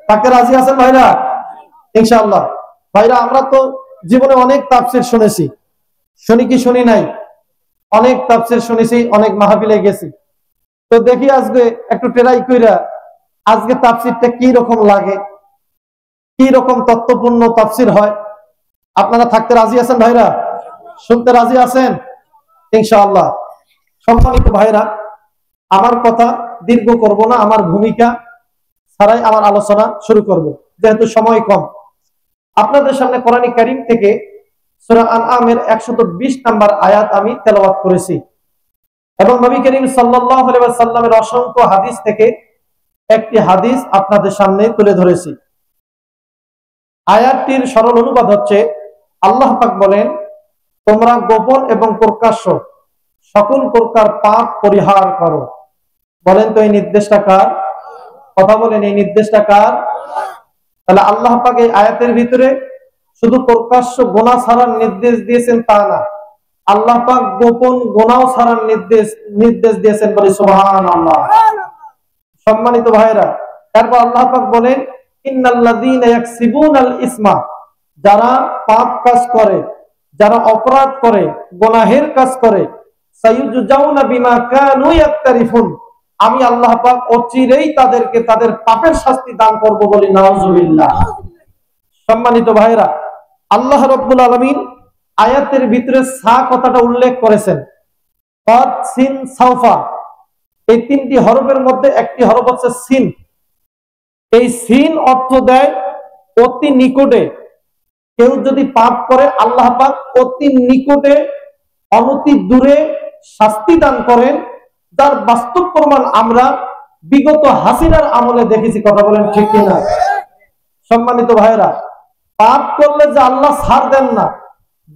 তাকে রাজি আছেন ভাইরা? ইনশাআল্লাহ। ভাইরা, আমরা তো জীবনে অনেক তাফসীর শুনেছি, শুনি কি শুনি নাই? অনেক তাফসীর শুনেছি, অনেক মাহফিলে গেছি। তো দেখি আজকে একটু ট্রাই কইরা আজকে তাফসীরটা কি রকম লাগে, কি রকম তত্ত্বপূর্ণ তাফসীর হয়। আপনারা থাকতে রাজি আছেন ভাইরা? শুনতে রাজি আছেন? ইনশাআল্লাহ। সম্মানিত ভাইরা, আমার কথা দীর্ঘ করব না, আমার ভূমিকা ছাড়াই আমার আলোচনা শুরু করব, যেহেতু সময় কম। আপনাদের সামনে কোরআন কারীম থেকে সূরা আনআমের 120 নম্বর আয়াত আমি তেলাওয়াত করেছি এবং নবী করিম সাল্লাল্লাহু আলাইহি ওয়াসাল্লামের অসংখ্য হাদিস থেকে একটি হাদিস আপনাদের সামনে তুলে ধরেছি। আয়াতটির সরল অনুবাদ হচ্ছে, আল্লাহ পাক বলেন, তোমরা গোপন এবং প্রকাশ্য সকল প্রকার পাপ পরিহার করো। বলেন তো এই নির্দেশটা কার? কথা বলেন, এই নির্দেশটা কার? তাহলে আল্লাহ পাক এই আয়াতের ভিতরে শুধু প্রকাশ্য গুনাহ ছাড়ার নির্দেশ দিয়েছেন তা না, আল্লাহ পাক গোপন গুনাহ ছাড়ার নির্দেশ দিয়েছেন। বলি সুবহানাল্লাহ। সম্মানিত ভাইরা, তারপর আল্লাহ পাক বলেন, ইন্নাল্লাযীনা ইয়াকসিবুনাল ইসমা, যারা পাপ কাজ করে, যারা অপরাধ করে, গুনাহের কাজ করে, সায়ুজজাউনা বিমা কানু ইয়াকতারিফুন, আমি আল্লাহ পাক অচিরেই তাদেরকে তাদের পাপের শাস্তি দান করব। বলি নাউজুবিল্লাহ। সম্মানিত ভাইরা, আল্লাহ রাব্বুল আলামিন আয়াতের ভিতরে সা কথাটা উল্লেখ করেছেন। কদ, সিন, সাউফা, এই তিনটি হরফের মধ্যে একটি হরফ হচ্ছে সিন। এই সিন অর্থ দেয় অতি নিকটে। কেউ যদি পাপ করে, আল্লাহ পাক অতি নিকটে, অনতি দূরে শাস্তি দান করেন, যার বাস্তব প্রমাণ আমরা বিগত হাসিনার আমলে দেখেছি। কথা বলেন ঠিক কিনা? সম্মানিত ভাইরা, পাপ করলে যে আল্লাহ ছাড় দেন না,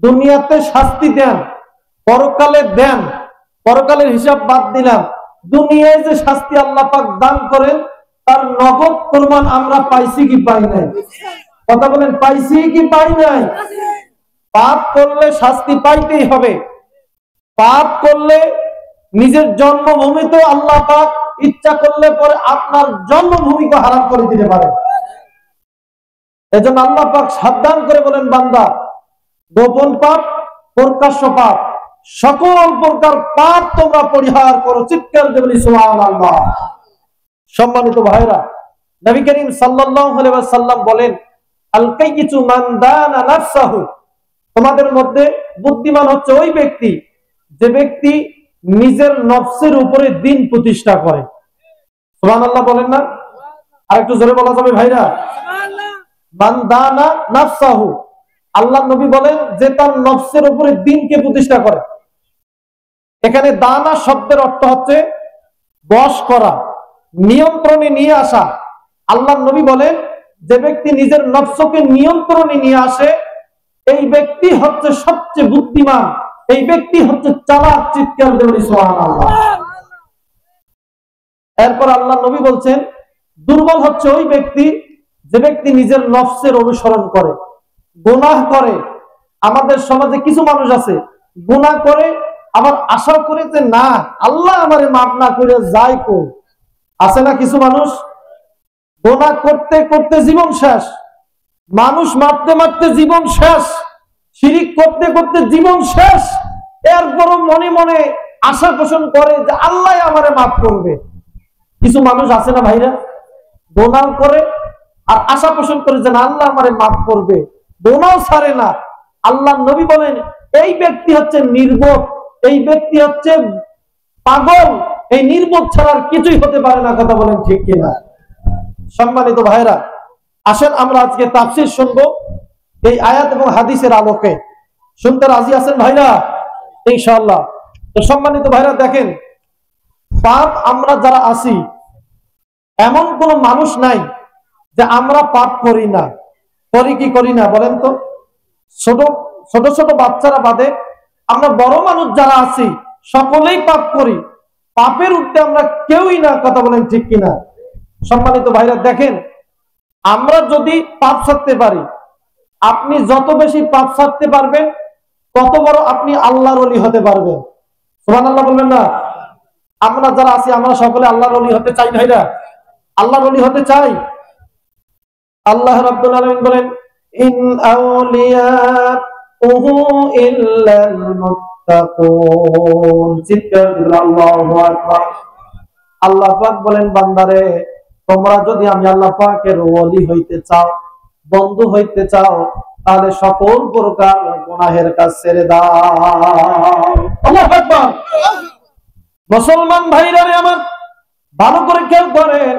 দুনিয়াতে শাস্তি দেন, পরকালে দেন। পরকালের হিসাব বাদ দিলাম, দুনিয়ায় যে শাস্তি আল্লাহ পাক দান করেন, তার নগদ প্রমাণ আমরা পাইছি কি পাই নাই? কথা বলেন, পাইছি কি পাই নাই? পাপ করলে শাস্তি পাইতেই হবে। পাপ করলে নিজের জন্মভূমিতে আল্লাহ পাক ইচ্ছা করলে পরে আপনার জন্মভূমিকে হারাম করে দিতে পারে। এজন্য আল্লাহ পাক সাবধান করে বলেন, বান্দা, গোপন পাপ, প্রকাশ্য পাপ, সকল প্রকার পাপ তোমরা পরিহার করো। চিৎকার দিয়ে বলি সুবহানাল্লাহ। সম্মানিত ভাইরা, নবী করিম সাল্লাল্লাহু আলাইহি ওয়াসাল্লাম বলেন, আল কাইয়িতু মান দানা নাফসাহু, তোমাদের মধ্যে বুদ্ধিমান হচ্ছে ওই ব্যক্তি যে ব্যক্তি নিজের নফসের উপরে দ্বীন প্রতিষ্ঠা করে। সুবহানাল্লাহ বলেন না? আরেকটু জোরে বলা যাবে ভাইরা? মান দানা নাফসাহু, আল্লাহ নবী বলেন যে তার নফসের উপরে দ্বীনকে প্রতিষ্ঠা করে। এখানে দানা শব্দের অর্থ হচ্ছে বশ করা, নিয়ন্ত্রণে নিয়ে আসা। আল্লাহ নবী বলেন যে ব্যক্তি নিজের নফসকে নিয়ন্ত্রণে নিয়ে আসে, এই ব্যক্তি হচ্ছে সবচেয়ে বুদ্ধিমান, এই ব্যক্তি হচ্ছে চালাক। চিৎকার দিয়ে বলি সুবহানাল্লাহ। এরপর আল্লাহ নবী বলছেন, দুর্বল হচ্ছে ওই ব্যক্তি যে ব্যক্তি নিজের নফসের অনুসরণ করে, গুনাহ করে। আমাদের সমাজে কিছু মানুষ আছে, গুনাহ করে আবার আশা করে যে না, আল্লাহ আমারে মাফ না করে যায় কই। আছে না কিছু মানুষ? গুনাহ করতে করতে জীবন শেষ, মানুষ মারতে মারতে জীবন শেষ, শিরিক করতে করতে জীবন শেষ, এরপরও মনে মনে আশা পোষণ করে যে আল্লাহ আমারে মাফ করবে। কিছু মানুষ আছে না ভাইরা? গুনাহ করে আর আশা পোষণ করে যে না, আল্লাহ আমারে মাফ করবে, গুনাহ ছাড়ে না। আল্লাহ নবী বলেন এই ব্যক্তি হচ্ছে নির্বোধ, এই ব্যক্তি হচ্ছে পাগল, এই নির্বোধ ছাড়া আর কিছুই হতে পারে না। কথা বলেন ঠিক কিনা? সম্মানিত ভাইরা, আসেন আমরা আজকে তাফসীর শুনবো এই আয়াত এবং হাদিসের আলোকে। শুনতে রাজি আছেন ভাইরা? ইনশাআল্লাহ। তো সম্মানিত ভাইরা, দেখেন, পাপ আমরা যারা আছি, এমন কোন মানুষ নাই যে আমরা পাপ করি না। করি কি করি না বলেন তো? ছোট ছোট ছোট বাচ্চারা বাদে আমরা বড় মানুষ যারা আছি সকলেই পাপ করি। পাপের ঊর্ধ্বে আমরা কেউই না। কথা বলেন ঠিক কিনা? সম্মানিত ভাইরা, দেখেন, আমরা যদি পাপ ছাড়তে পারি, আপনি যত বেশি পাপ ছাড়তে পারবেন তত বড় আপনি আল্লাহর ওলি হতে পারবেন। সুবহানাল্লাহ বলবেন না? আমরা যারা আছি আমরা সকলে আল্লাহর ওলি হতে চাই ভাইরা? আল্লাহর ওলি হতে চাই? আল্লাহ রাব্বুল আলামিন বলেন, ইন আউলিয়াউহু ইল্লাল মুত্তাকুন। চিৎকার দিবেন আল্লাহু আকবার। আল্লাহ পাক বলেন, বান্দারে তোমরা যদি আমি আল্লাহ পাকের ওলি হইতে চাও, বন্ধু হইতে চাও, তাহলে সকল প্রকার গুনাহের কাজ ছেড়ে দাও। আল্লাহু আকবার। মুসলমান ভাইরা আমার, ভালো করে খেয়াল করেন,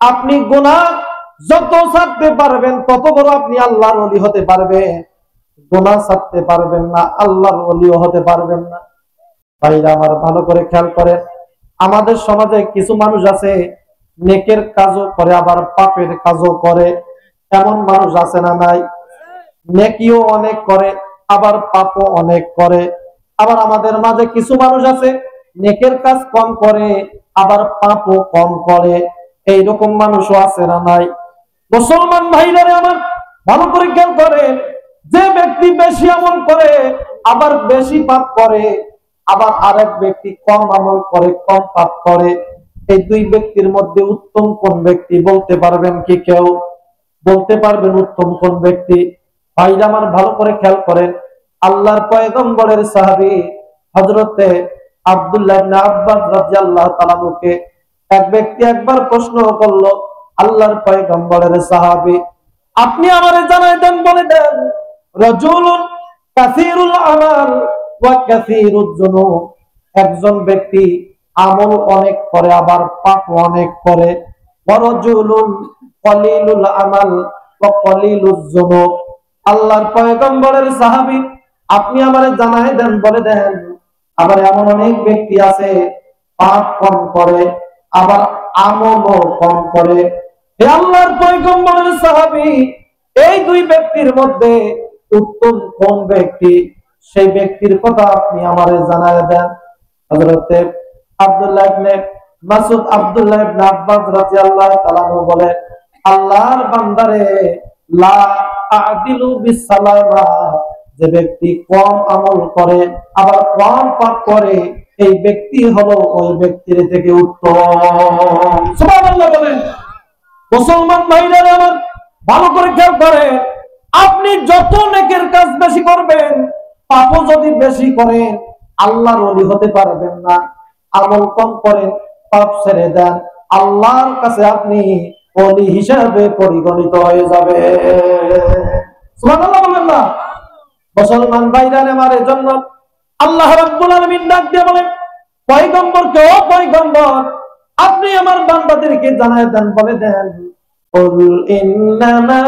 আপনি গুনাহ যত ছাড়তে পারবেন তত বড় আপনি আল্লাহর ওলি হতে পারবেন। গুনাহ ছাড়তে পারবেন না, আল্লাহর ওলিও হতে পারবেন না। ভাইরা আমার, ভালো করে খেয়াল করেন, আমাদের সমাজে কিছু মানুষ আছে নেকের কাজও করে আবার পাপের কাজও করে। এমন মানুষ আছে না নাই? নেকিও অনেক করে আবার পাপও অনেক করে। আবার আমাদের মাঝে কিছু মানুষ আছে নেকের কাজ কম করে আবার পাপও কম করে। এইরকম মানুষও আছে না নাই? মুসলমান ভাইরা আমার, ভালো করে খেয়াল করেন, যে ব্যক্তি বেশি আমল করে আবার বেশি পাপ করে, আবার আরেক ব্যক্তি কম আমল করে কম পাপ করে, এই দুই ব্যক্তির মধ্যে উত্তম কোন ব্যক্তি বলতে পারবেন কি কেউ? বলতে পারবেন উত্তম কোন ব্যক্তি? ভাইরা আমার, ভালো করে খেয়াল করেন, আল্লাহর পয়গম্বরের সাহাবী হযরতে আব্দুল্লাহ ইবনে আব্বাস রাদিয়াল্লাহু তাআলা কে এক ব্যক্তি একবার প্রশ্ন করলো, আল্লাহর পয়গম্বরের সাহাবী, আপনি আমারে জানাই দেন, বলে দেন, রাজুলুন কাসীরুল আমাল ওয়া কাসীরুজ যুনুব, একজন ব্যক্তি আমল অনেক করে আবার পাপ অনেক করে, ওয়া রাজুলুন কলিলুল আমাল ওয়া কলিলুজ যুনুব। আল্লাহর পয়গম্বরের সাহাবী, আপনি আমারে জানাই দেন, বলে দেন, আবার এমন অনেক ব্যক্তি আছে পাপ কম করে আবার আমলও কম করে। হে আল্লাহর পয়গম্বরের সাহাবী, এই দুই ব্যক্তির মধ্যে উত্তম কোন ব্যক্তি? সেই ব্যক্তির কথা আপনি আমারে জানায় দেন। হযরতে আব্দুল্লাহ ইবনে মাসউদ আব্দুল্লাহ ইবনে আব্বাস রাদিয়াল্লাহু তাআলা বলে, আল্লাহর বান্দারে, লা আদিলু বিসসালামা, যে ব্যক্তি কম আমল করে আবার কম পাপ করে, এই ব্যক্তি হলো ওই ব্যক্তির থেকে উত্তম। সুবহানাল্লাহ বলেন। মুসলমান ভাইরা আমার, ভালো করে খেয়াল করেন, আপনি যত নেকের কাজ বেশি করবেন, পাপও যদি বেশি করেন, আল্লাহর ওলি হতে পারবেন না। আমল কম করেন, পাপ ছেড়ে দেন, আল্লাহর কাছে আপনি ওলি হিসাবে পরিগণিত হয়ে যাবে। সুবহানাল্লাহ বলেন না? মুসলমান ভাইরা আমার, এজন্য আল্লাহ রাব্বুল আলামিন ডাক দিয়ে বলেন, পয়গম্বরকে, ও পয়গম্বর, আপনি আমার বান্দাদেরকে জানায় দেন, বলে দেন, কুল ইন্নামা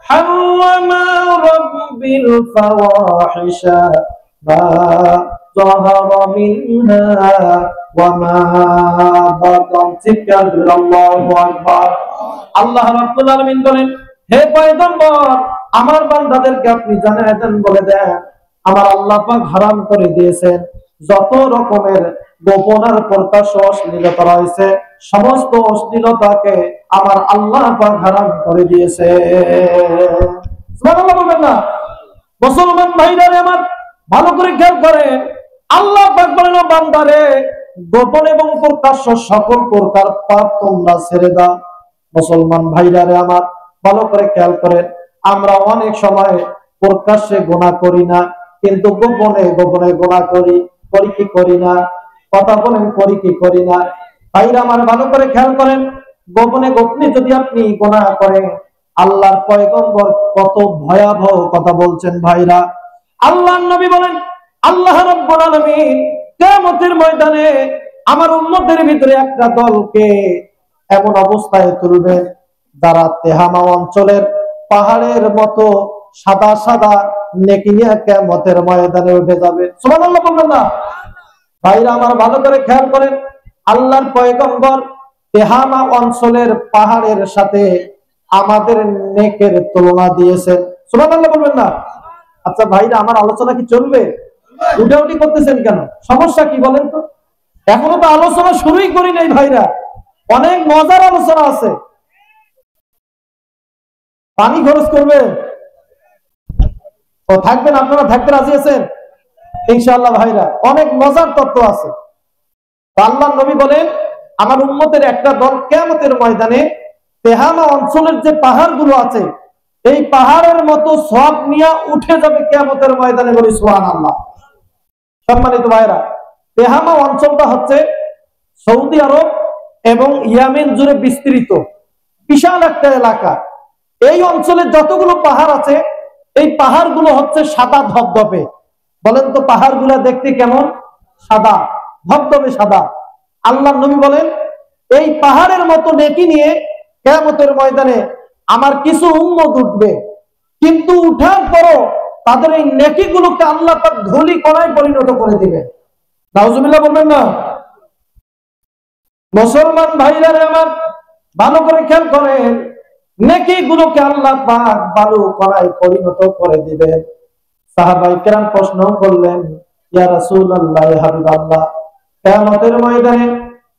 হারামা রাব্বিল ফাওয়াহিশা মা যাহারা মিনহা ওয়া মা বাতান। চিৎকার করে আল্লাহু আকবার। আল্লাহ রাব্বুল আলামিন বলেন, হে পয়গম্বর, আমার বান্দাদেরকে আপনি জানায় দেন, বলে দেন, আমার আল্লাহ পাক হারাম করে দিয়েছেন যত রকমের গোপন আর প্রকাশ্য অশ্লীলতা রয়েছে, সমস্ত অশ্লীলতাকে আমার আল্লাহ পাক হারাম করে দিয়েছে। সুবহানাল্লাহ বলবেন না? মুসলমান ভাইরা আমার, ভালো করে খেয়াল করেন, আল্লাহ পাক বলেন, ও বান্দারে, গোপন এবং প্রকাশ্য সকল প্রকার পাপ তোমরা ছেড়ে দাও। মুসলমান ভাইরা আমার, ভালো করে খেয়াল করেন, আমরা অনেক সময় প্রকাশ্যে গুনাহ করি না, কিন্তু গোপনে গোপনে গুনাহ করি। করি কি করি না? কথা বলেন, করি কি করি না? ভাইরা আমার, ভালো করে খেয়াল করেন, গোপনে গোপনে যদি আপনি গুনাহ করেন, আল্লাহর পয়গম্বর কত ভয়াবহ কথা বলছেন ভাইরা। আল্লাহর নবী বলেন, আল্লাহ রাব্বুল আলামিন কিয়ামতের ময়দানে আমার উম্মতের ভিতরে একটা দলকে এমন অবস্থায় তুলবেন, যারা তেহামা অঞ্চলের পাহাড়ের মতো সাদা সাদা নেকি নিয়ে কিয়ামতের ময়দানে উঠে যাবে। সুবহানাল্লাহ বলবেন না? ভাইরা আমার, ভালো করে খেয়াল করেন, আল্লাহর পয়গম্বর তেহামা অঞ্চলের পাহাড়ের সাথে আমাদের নেকের তুলনা দিয়েছেন। সুবহানাল্লাহ বলবেন না? আচ্ছা ভাইরা আমার, আলোচনা কি চলবে? উঠাউঠি করতেছেন কেন? সমস্যা কি বলেন তো? এখনো তো আলোচনা শুরুই করি নাই ভাইরা, অনেক মজার আলোচনা আছে। পানি খরচ করবে ও থাকবেন, আপনারা থাকতে রাজি আছেন ইনশাআল্লাহ? ভাইরা, অনেক মজার তত্ত্ব আছে। আল্লাহর নবী বলেন, আমার উম্মতের একটা দল কিয়ামতের ময়দানে তেহামা অঞ্চলের যে পাহাড়গুলো আছে এই পাহাড়ের মতো সওয়াব নিয়ে উঠে যাবে কিয়ামতের ময়দানে, বলি সুবহানাল্লাহ। সম্মানিত ভাইরা, তেহামা অঞ্চলটা হচ্ছে সৌদি আরব এবং ইয়েমেন জুড়ে বিস্তৃত বিশাল একটা এলাকা। এই অঞ্চলে যতগুলো পাহাড় আছে এই পাহাড়গুলো হচ্ছে সাদা ধবধবে। বলেন তো পাহাড়গুলো দেখতে কেমন? সাদা ধবধবে সাদা। আল্লাহর নবী বলেন এই পাহাড়ের মতো নেকি নিয়ে কিয়ামতের ময়দানে আমার কিছু উম্মত উঠবে, কিন্তু উঠার পরও তাদের এই নেকিগুলোকে আল্লাহ পাক ধুলি কণায় পরিণত করে দিবেন। নাউজুবিল্লাহ বলবেন না? মুসলমান ভাইরা আমার ভালো করে খেয়াল করেন, নেকিগুলোকে আল্লাহ পাক বালু কণায় পরিণত করে দিবেন। সাহাবায়ে কেরাম প্রশ্ন করলেন, ইয়া রাসূলুল্লাহ, ইয়া হাবিবাল্লাহ, কিয়ামতের ময়দানে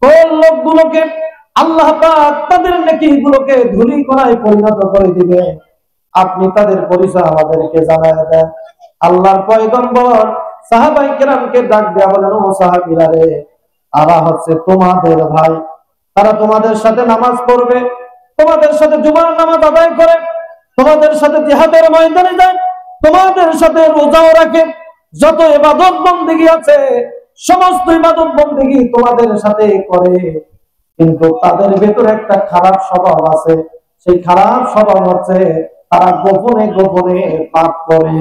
কোন লোকগুলোকে আল্লাহ পাক তাদের নেকিগুলোকে ধুলি কণায় পরিণত করে দিবে, আপনি তাদের পরিচয় আমাদেরকে জানায় দেন। আল্লাহর পয়গম্বর সাহাবায়ে কেরামকে ডাক দেয়া বলেন, ও সাহাবীরা রে, তারা হচ্ছে তোমাদের ভাই, তারা তোমাদের সাথে নামাজ পড়বে, তোমাদের সাথে জুমার নামাজ আদায় করে, তোমাদের সাথে জিহাদের ময়দানে যায়, তোমাদের সাথে রোজাও রাখে, যত ইবাদত বন্দেগী আছে সমস্ত ইবাদত বন্দেগী তোমাদের সাথে করে। কিন্তু তাদের ভেতরে একটা খারাপ স্বভাব আছে, সেই খারাপ স্বভাব হচ্ছে তারা গোপনে গোপনে পাপ করে।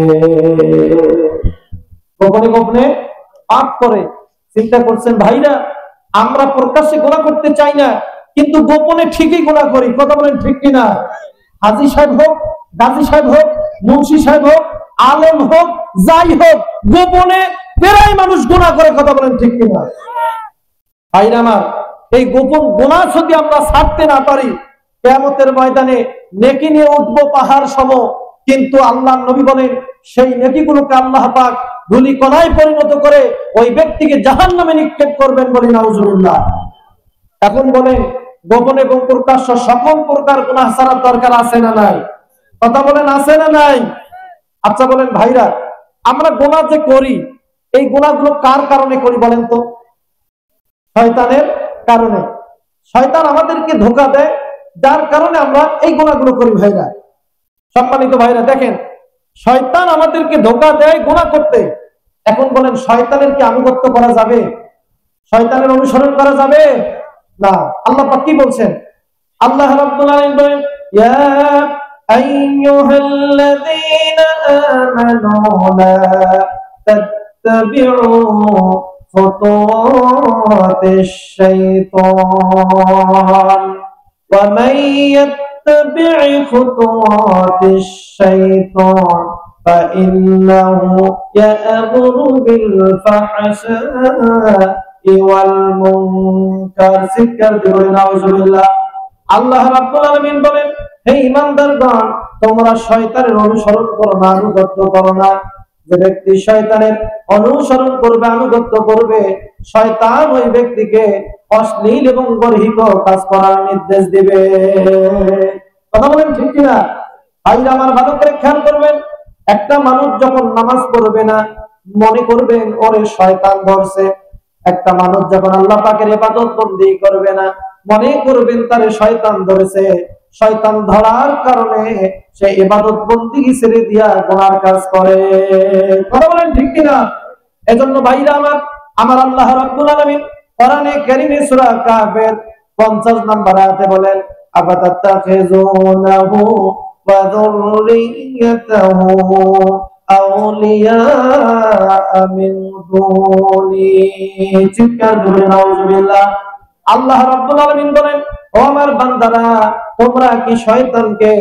গোপনে গোপনে পাপ করে। চিন্তা করছেন ভাইরা, আমরা প্রকাশ্যে গুনাহ করতে চাই না, কিন্তু গোপনে ঠিকই গুনাহ করি। কথা বলেন ঠিক কিনা? হাজী সাহেব হোক, গাজী সাহেব হোক, মুন্সি সাহেব হোক, আলেম হোক, যাই হোক, গোপনে প্রায় মানুষ গুনাহ করে। কথা বলেন ঠিক কিনা? ভাইরা আমার, এই গোপন গুনাহ যদি আমরা ছাড়তে না পারি, কিয়ামতের ময়দানে নেকি নিয়ে উঠবো পাহাড় সম, কিন্তু আল্লাহর নবী বলেন সেই নেকিগুলোকে আল্লাহ পাক ধুলি কণায় পরিণত করে ওই ব্যক্তিকে জাহান্নামে নিক্ষেপ করবেন, বলি নাউজুবিল্লাহ। এখন বলেন, গোপন এবং প্রকাশ্য সকল প্রকার গুনাহ ছাড়ার দরকার আছে না নাই? কথা বলেন, আছে না নাই? আচ্ছা বলেন ভাইরা, আমরা গুনাহ যে করি এই গুনাহগুলো কার কারণে করি বলেন তো? শয়তানের কারণে। শয়তান আমাদেরকে ধোঁকা দেয়, যার কারণে আমরা এই গুনাহগুলো করি। ভাইরা, সম্মানিত ভাইরা, দেখেন শয়তান আমাদেরকে ধোঁকা দেয় গুনাহ করতে। এখন বলেন, শয়তানের কি আনুগত্য করা যাবে? শয়তানের অনুসরণ করা যাবে না। আল্লাহ পাক কি বলছেন? আল্লাহ রাব্বুল আলামিন বলেন, ইয়া আইয়ুহাল্লাযীনা আমানু লা তাত্তাবিউ খুতুওয়াতিশ শাইতান ওয়া মান ইয়াত্তাবি' খুতুওয়াতিশ শাইতান ফাইন্নাহু ইয়া'মুরু বিল ফাহশাই ওয়াল মুনকার। জিকির দিবেন নাউজুবিল্লাহ। আল্লাহ রাব্বুল আলামিন বলেন, হে ঈমানদারগণ, তোমরা শয়তানের অনুসরণ করো না, আনুগত্য করো না। যে ব্যক্তি শয়তানের অনুসরণ করবে, আনুগত্য করবে, শয়তান ওই ব্যক্তিকে অশ্লীল এবং গর্হিত কাজ করার নির্দেশ দিবে। কথা বলেন ঠিক কিনা? ভাইরা আমার, ভালো করে খেয়াল করবেন, একটা মানুষ যখন নামাজ পড়বে না, মনে করবেন ওরে শয়তান ধরছে। একটা মানুষ যখন আল্লাহ পাকের ইবাদত বন্দেগী করবে না, মনে করবেন তারে শয়তান ধরেছে। শয়তান ধরার কারণে সে ইবাদত বন্দেগী ছেড়ে দিয়া গুনার কাজ করে। কথা বলেন ঠিক কিনা? এজন্য ভাইরা আমার আল্লাহ রাব্বুল আলামিন কোরআনে কারীমে সূরা কাফের 50 নম্বর আয়াতে বলেন, আবাতাত্তাখিযুনাহু ওয়া যুররিয়াতাহু আউলিয়া মিন দুনি। চিৎকার করে নাউজুবিল্লাহ। আল্লাহ রাব্বুল আলামিন বলেন, ও আমার বান্দারা, তোমরা কি শয়তানকে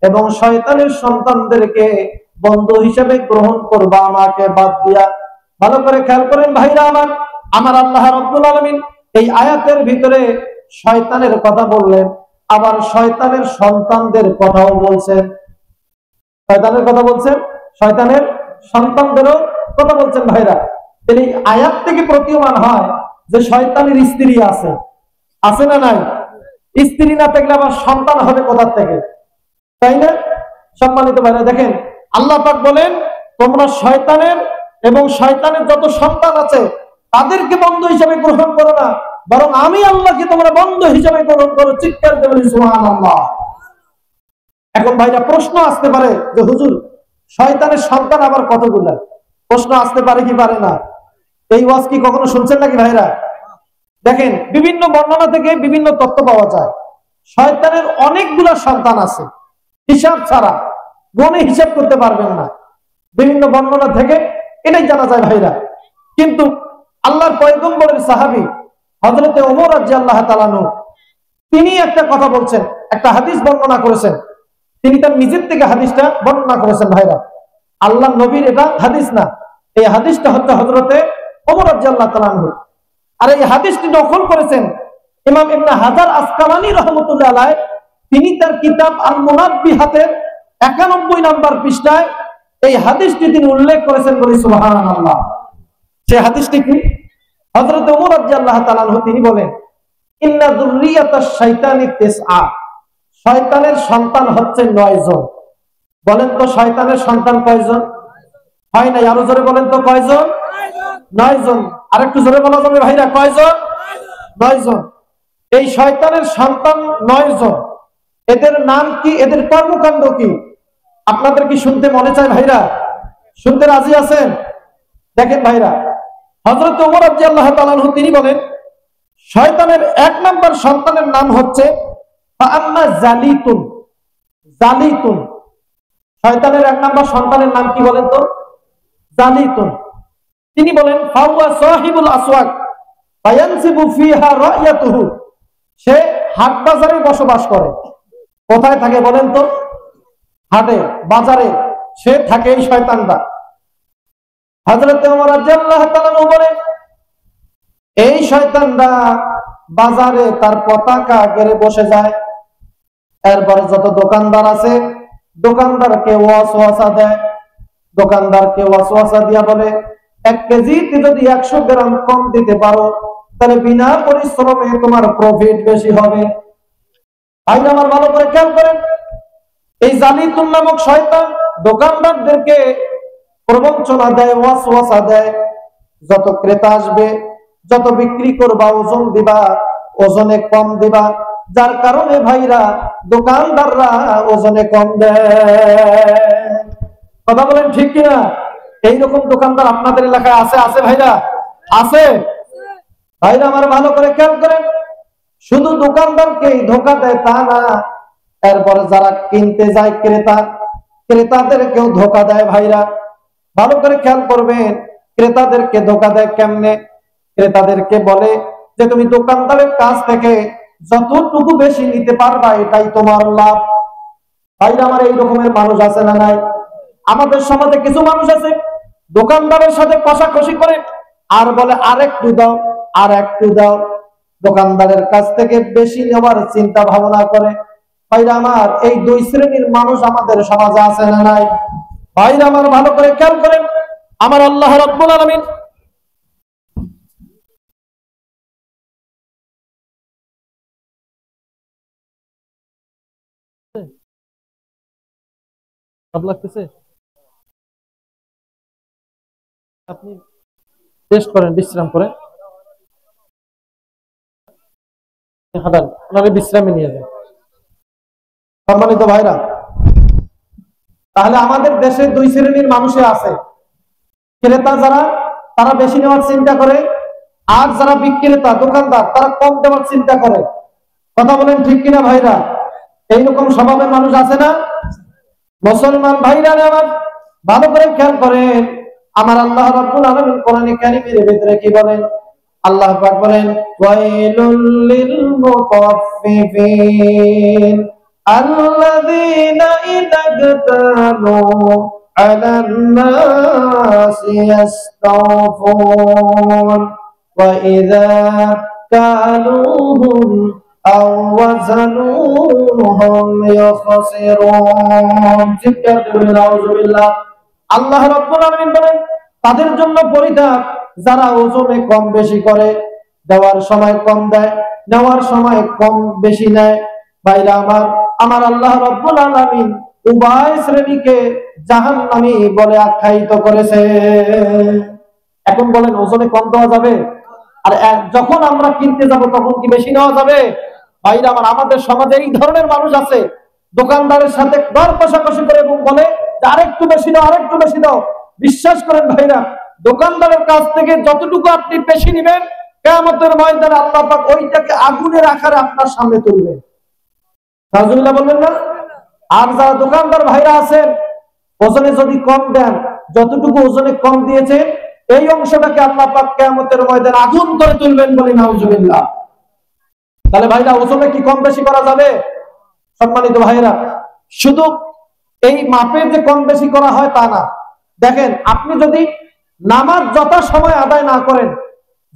এবং শয়তানের সন্তানদেরকে বন্ধু হিসেবে গ্রহণ করবা আমাকে বাদ দিয়া? ভালো করে খেয়াল করেন ভাইরা আমার আল্লাহ রাব্বুল আলামিন এই আয়াতের ভিতরে শয়তানের কথা বললেন, আবার শয়তানের সন্তানদের কথাও বলছেন। শয়তানের কথা বলছেন, শয়তানের সন্তানদেরও কথা বলছেন। ভাইরা, এই আয়াত থেকে প্রতীয়মান হয় যে শয়তানের স্ত্রী আছে, আছে না নাই? স্ত্রী না থাকলে আবার সন্তান হবে কোথা থেকে, তাই না? সম্মানিত ভাইরা, দেখেন আল্লাহ পাক বলেন, তোমরা শয়তানের এবং শয়তানের যত সন্তান আছে তাদেরকে বন্ধু হিসেবে গ্রহণ করো না। বরং আমি আল্লাহকে তোমরা বন্ধু হিসেবে গ্রহণ করো। চিৎকার দিয়ে বলি সুবহানাল্লাহ। এখন ভাইরা প্রশ্ন আসতে পারে যে হুজুর, শয়তানের সন্তান আবার কতগুলা? প্রশ্ন আসতে পারে কি পারে না? এই ওয়াজ কি কখনো শুনছেন নাকি ভাইরা? দেখেন, বিভিন্ন বর্ণনা থেকে বিভিন্ন তথ্য পাওয়া যায়। শয়তানের অনেকগুলা সন্তান আছে, হিসাব ছাড়া, গণে হিসাব করতে পারবেন না। বিভিন্ন বর্ণনা থেকে এটাই জানা যায় ভাইরা। কিন্তু আল্লাহর পয়গম্বরের সাহাবী হযরতে ওমর রাদিয়াল্লাহু তাআলা আনহু, তিনি একটা কথা বলছেন, একটা হাদিস বর্ণনা করেছেন। তিনি তার নিজের থেকে হাদিসটা বর্ণনা করেছেন ভাইরা। আল্লাহ নবীর এটা হাদিস না, এই হাদিসটা হচ্ছে হযরতে ওমর রাদিয়াল্লাহু তাআলা আনহু। আর এই হাদিসটি নকল করেছেন ইমাম ইবনে হাজার আসকালানী রাহমাতুল্লাহ আলাইহি। তিনি তার কিতাব আল মুনাব্বিহাতের 91 নম্বর পৃষ্ঠায় এই হাদিসটি তিনি উল্লেখ করেছেন। বলি সুবহানাল্লাহ। সেই হাদিসটি কি? হযরত ওমর রাদিয়াল্লাহু তাআলা আনহু তিনি বলেন, ইন্না যুররিয়াতাশ শাইতানি তিসআ, শয়তানের সন্তান হচ্ছে 9 জন। বলেন তো শয়তানের সন্তান কয়জন? হয় না, আরো জোরে বলেন তো কয়জন? 9 জন। আরেকটু জোরে বলা যাবে ভাইরা, কয়জন? 9 জন। এই শয়তানের সন্তান 9 জন। এদের নাম কি, এদের কর্মকাণ্ড কি আপনাদের কি শুনতে মনে চায় ভাইরা? শুনতে রাজি আছেন? দেখেন ভাইরা, হযরত ওমর রাদিয়াল্লাহু তাআলা আনহু তিনি বলেন, শয়তানের 1 নম্বর সন্তানের নাম হচ্ছে ফাআম্মা জালিতুন। জালিতুন, শয়তানের 1 নম্বর সন্তানের নাম কি বলেন তো? জালিতুন। তিনি বলেন ফাওয়া সাহিবুল আসওয়াক ফায়ানসিবু ফিহা রায়াতুহু, সে হাট বাজারে বসবাস করে। কোথায় থাকে বলেন তো? হাটে, বাজারে সে থাকে এই শয়তানটা। হযরত ওমর রাদিয়াল্লাহু তাআলা আনহু বলেন, এই শয়তানটা বাজারে তার পতাকা গেড়ে বসে যায়। এরপর যত দোকানদার আছে, দোকানদারকে ওয়াসওয়াসা দেয়। দোকানদারকে ওয়াসওয়াসা দিয়া বলে, 1 কেজিতে যদি 100 গ্রাম কম দিতে পারো তাহলে বিনা পরিশ্রমে তোমার প্রফিট বেশি হবে। ভাইরা আমার ভালো করে খেয়াল করেন, এই জালিতুন নামক শয়তান দোকানদারদেরকে প্রবঞ্চনা দেয়, ওয়াসওয়াসা দেয়। যত ক্রেতা আসবে, যত বিক্রি করবা, ওজন দিবা, ওজনে কম দিবা, যার কারণে ভাইরা দোকানদাররা ওজনে কম দেয়। কথা বলেন ঠিক কিনা? এইরকম দোকানদার আপনাদের এলাকায় আছে? আছে ভাইরা? আছে? ভাইরা আমার ভালো করে খেয়াল করেন, শুধু দোকানদারকে ধোঁকা দেয় তা না, এরপরে যারা কিনতে যায় ক্রেতা, ক্রেতাদেরকেও ধোঁকা দেয়। ভাইরা ভালো করে খেয়াল করবেন, ক্রেতাদেরকে ধোঁকা দেয় কেমনে? ক্রেতাদেরকে বলে যে তুমি দোকানদারের কাছ থেকে যতটুকু বেশি নিতে পারবা এটাই তোমার লাভ। ভাইরা আমার এই রকমের মানুষ আছে না নাই? আমাদের সমাজে কিছু মানুষ আছে দোকানদারের সাথে কষাকষি করে আর বলে আরেকটু দাও, আর একটু দাও। দোকানদারের কাছ থেকে বেশি নেওয়ার চিন্তা ভাবনা করে। ভাইরা আমার এই 2 শ্রেণীর মানুষ আমাদের সমাজে আছে না নাই? ভাইরা আমার ভালো করে খেয়াল করেন, আমার আল্লাহ রাব্বুল আলামিন লাগতেছে, আপনি টেস্ট করেন, বিশ্রাম করেন, হাঁটান, ওনারে বিশ্রামে নিয়ে যান। সম্মানিত ভাইরা, তাহলে আমাদের দেশে 2 শ্রেণীর মানুষে আছে। ক্রেতা যারা, তারা বেশি নেওয়ার চিন্তা করে, আর যারা বিক্রেতা দোকানদার তারা কম দেওয়ার চিন্তা করে। কথা বলেন ঠিক কিনা ভাইরা? এইরকম স্বভাবের মানুষ আছে না? মুসলমান ভাইরা আমার ভালো করে খেয়াল করেন, আমার আল্লাহ রাব্বুল আলামিন কোরআনে কারীমের ভিতরে কি বলেন? আল্লাহ পাক বলেন, ওয়াইলুল লিল মুতাফফিফিন আল্লাযীনা ইযা ইকতালু আলান নাসি ইস্তাওফুন ওয়া ইযা কালুহুম আও ওয়াজানুহুম ইউখসিরুন। জিকির করুন নাউযুবিল্লাহ। আল্লাহ রাব্বুল আলামিন বলেন, তাদের জন্য পরিতাপ যারা ওজনে কম বেশি করে, দেওয়ার সময় কম দেয়, নেওয়ার সময় কম বেশি নেয়। ভাইরা আমার আল্লাহ রাব্বুল আলামিন উভয় শ্রেণীকে জাহান্নামী বলে আখ্যায়িত করেছে। এখন বলেন ওজনে কম দেওয়া যাবে? আর যখন আমরা কিনতে যাব তখন কি বেশি নেওয়া যাবে? ভাইরা আমার, আমাদের সমাজে এই ধরনের মানুষ আছে, দোকানদারের সাথে দর কষাকষি করে এবং বলে যে আরেকটু বেশি দাও, আরেকটু বেশি দাও। বিশ্বাস করেন ভাইরা, দোকানদারের কাছ থেকে যতটুকু আপনি বেশি নেবেন, কিয়ামতের ময়দানে আল্লাহ পাক ওইটাকে আগুনের আকারে আপনার সামনে তুলবেন। নাউজুবিল্লাহ বলবেন না? আর যারা দোকানদার ভাইরা আছেন, ওজনে যদি কম দেন, যতটুকু ওজনে কম দিয়েছে এই অংশটাকে আল্লাহ পাক কিয়ামতের ময়দানে আগুন করে তুলবেন, বলি নাউজুবিল্লাহ। তাহলে ভাইরা, ওজনে কি কম বেশি করা যাবে? সম্মানিত ভাইরা, শুধু এই মাপে যে কম বেশি করা হয় তা না। দেখেন, আপনি যদি নামাজ যথা সময় আদায় না করেন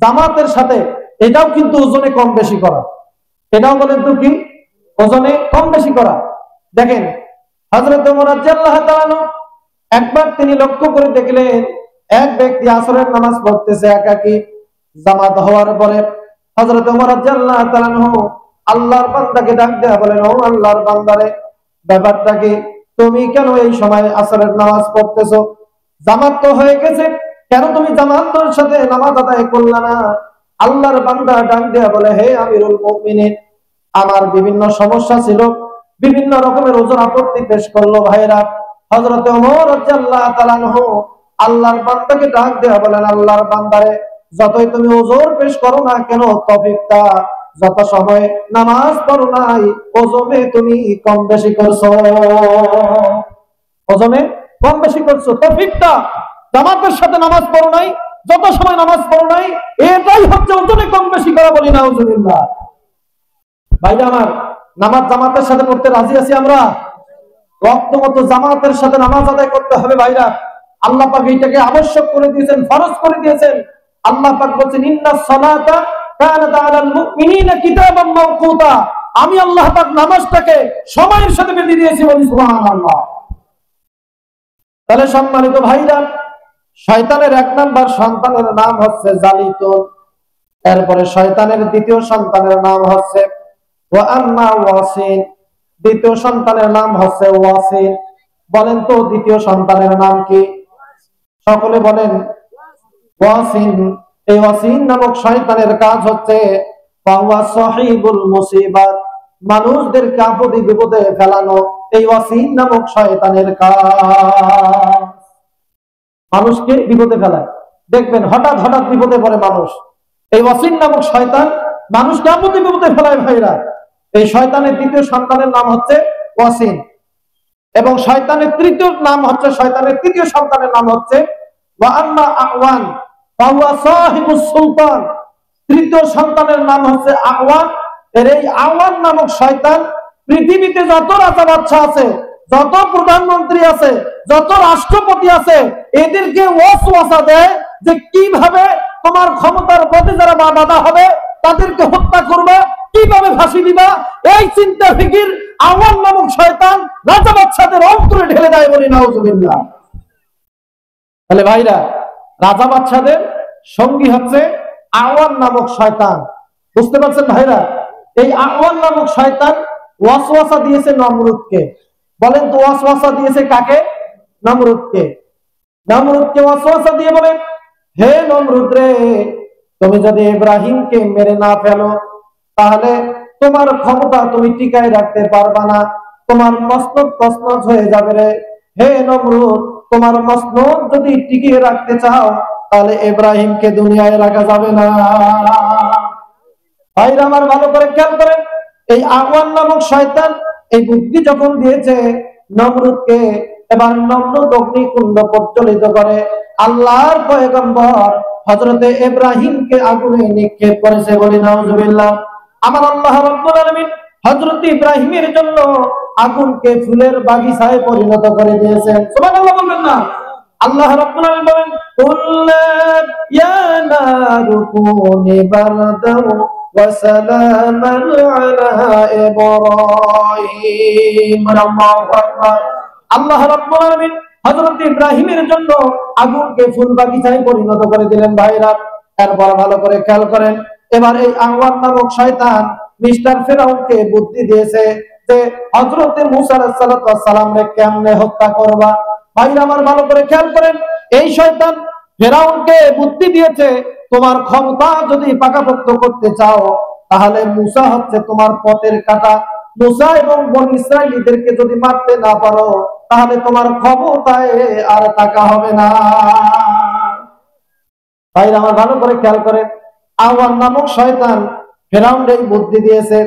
জামাতের সাথে, এটাও কিন্তু ওজনে কম বেশি করা। এটাও বলেন তো কি ওজনে কম বেশি করা? দেখেন, হযরত ওমর রাদিয়াল্লাহু তাআলা একবার তিনি লক্ষ্য করে দেখলেন এক ব্যক্তি আসরের নামাজ পড়তেছে একাকী। জামাত হওয়ার পরে হযরত ওমর রাদিয়াল্লাহু তাআলা আল্লাহর বান্দাকে ডাক দেয়া বলেন, ও আল্লাহর বান্দারে, ব্যাপারটা কি? তুমি কেন এই সময় আসরের নামাজ পড়তেছো? জামাত তো হয়ে গেছে, কেন তুমি জামাতের সাথে নামাজ আদায় করলা না? আল্লাহর বান্দা ডাক দেয়া বলে, হে আমিরুল মুমিনিন, আমার বিভিন্ন সমস্যা ছিল, বিভিন্ন রকমের ওজর আপত্তি পেশ করলো ভাইরা। হযরত ওমর রাদিয়াল্লাহু তাআলা আল্লাহর বান্দাকে ডাক দেয়া বলেন, আল্লাহর বান্দারে, যতই তুমি ওজর পেশ করো না কেন, তৌফিকটা যত সময় নামাজ পড়ো নাই ওজনে তুমি কম বেশি করছো, ওজনে কম বেশি করছো। তৌফিকটা জামাতের সাথে নামাজ পড়ো নাই, যত সময় নামাজ পড়ো নাই, এটাই হচ্ছে ওজনে কম বেশি করা, বলি নাউজুবিল্লাহ। ভাইরা আমার, নামাজ জামাতের সাথে পড়তে রাজি আছি আমরা? রক্ত মতো জামাতের সাথে নামাজ আদায় করতে হবে ভাইরা। আল্লাহ পাক এইটাকে আবশ্যক করে দিয়েছেন, ফরজ করে দিয়েছেন। আল্লাহ পাক বলেন, ইন্নাস সালাতা কানাত আলাল মুমিনিনা কিতাবাম মাওকুতা। আমি আল্লাহ পাক নামাজটাকে সময়ের সাথে বেঁধে দিয়েছি, বলি সুবহানাল্লাহ। তাহলে সম্মানিত ভাইরা, শয়তানের এক নাম্বার সন্তানের নাম হচ্ছে জালিতুন। এরপরে শয়তানের দ্বিতীয় সন্তানের নাম হচ্ছে ওয়াম্মা ওয়াসিন। দ্বিতীয় সন্তানের নাম হচ্ছে ওয়াসিন। বলেন তো দ্বিতীয় সন্তানের নাম কি? সকলে বলেন ওয়াসিন। এই ওয়াসিন নামক শয়তানের কাজ হচ্ছে ফাহুয়া সাহিবুল মুসিবাত, মানুষদেরকে আপদে বিপদে ফেলানো। এই ওয়াসিন নামক শয়তানের কাজ মানুষকে বিপদে ফেলায়। দেখবেন হঠাৎ হঠাৎ বিপদে পড়ে মানুষ, এই ওয়াসিন নামক শয়তান মানুষকে আপদে বিপদে ফেলায় ভাইরা। এই শয়তানের দ্বিতীয় সন্তানের নাম হচ্ছে ওয়াসিন, এবং শয়তানের তৃতীয় নাম হচ্ছে, শয়তানের তৃতীয় সন্তানের নাম হচ্ছে ওয়াম্মা আওয়ান ফাহুয়া সাহিবুস সুলতান। তৃতীয় সন্তানের নাম হচ্ছে আওয়ান। এর এই আওয়ান নামক শয়তান পৃথিবীতে যত রাজা বাদশা আছে, যত প্রধানমন্ত্রী আছে, যত রাষ্ট্রপতি আছে, এদেরকে ওয়াসওয়াসা দেয় যে কিভাবে তোমার ক্ষমতার পথে যারা বাধা হবে তাদেরকে হত্যা করবে, কিভাবে ফাঁসি দিবা। এই চিন্তা ফিকির আওয়ান নামক শয়তান রাজা বাদশাদের অন্তরে ঢেলে দেয়, বলি নাউজুবিল্লাহ। তাহলে ভাইরা, রাজা বাদশাদের সঙ্গী হচ্ছে আওয়ান নামক শয়তান। বুঝতে পারছেন ভাইরা? এই আওয়ান নামক শয়তান ওয়াসওয়াসা দিয়েছে নমরুদকে। বলেন তো ওয়াসওয়াসা দিয়েছে কাকে? নমরুদকে। নমরুদকে ওয়াসওয়াসা দিয়ে বলেন, হে নমরুদ রে, তুমি যদি ইব্রাহিমকে মেরে না ফেলো তাহলে তোমার ক্ষমতা তুমি টিকায় রাখতে পারবা না, তোমার মসনদ তছনছ হয়ে যাবে রে। হে নমরুদ, তোমার মসনদ যদি টিকিয়ে রাখতে চাও তাহলে ইব্রাহিমকে দুনিয়ায় রাখা যাবে না। ভাইরা আমার, ভালো করে খেয়াল করেন, এই আওয়ান নামক শয়তান এই বুদ্ধি যখন দিয়েছে নমরুদকে, এবার নমরুদ অগ্নিকুণ্ড প্রজ্বলিত করে আল্লাহর পয়গম্বর হযরতে ইব্রাহিমকে আগুনে নিক্ষেপ করেছে, বলি নাউজুবিল্লাহ। আমার আল্লাহ রাব্বুল আলামিন হযরত ইব্রাহিমের জন্য আগুনকে ফুলের বাগিচায় পরিণত করে দিয়েছেন। সুবহানাল্লাহ বলবেন না? আল্লাহ রাব্বুল আলামিন বলেন, কুল্লা ইয়া নারু কুনি বারদান ওয়া সালামান আলা ইব্রাহিম। আল্লাহু আকবার। আল্লাহ রাব্বুল আলামিন হযরত ইব্রাহিমের জন্য আগুনকে ফুল বাগিচায় পরিণত করে দিলেন ভাইরা। এরপর ভালো করে খেয়াল করেন, এবার এই আওয়ান নামক শয়তান মিস্টার ফেরাউনকে বুদ্ধি দিয়েছে যে হযরত মূসা আলাইহিস সালামকে কেমনে হত্যা করবা। ভাইরা আমার, ভালো করে খেয়াল করেন, এই শয়তান ফেরাউনকে বুদ্ধি দিয়েছে তোমার ক্ষমতা যদি পাকাপোক্ত করতে চাও, তাহলে মুসা হচ্ছে তোমার পথের কাঁটা। মুসা এবং বনী ইসরাইলীদেরকে যদি মারতে না পারো, তাহলে তোমার ক্ষমতায় আর টাকা হবে না। তাই আমার ভালো করে খেয়াল করেন, আওয়ান নামক শয়তান ফেরাউন এই বুদ্ধি দিয়েছে।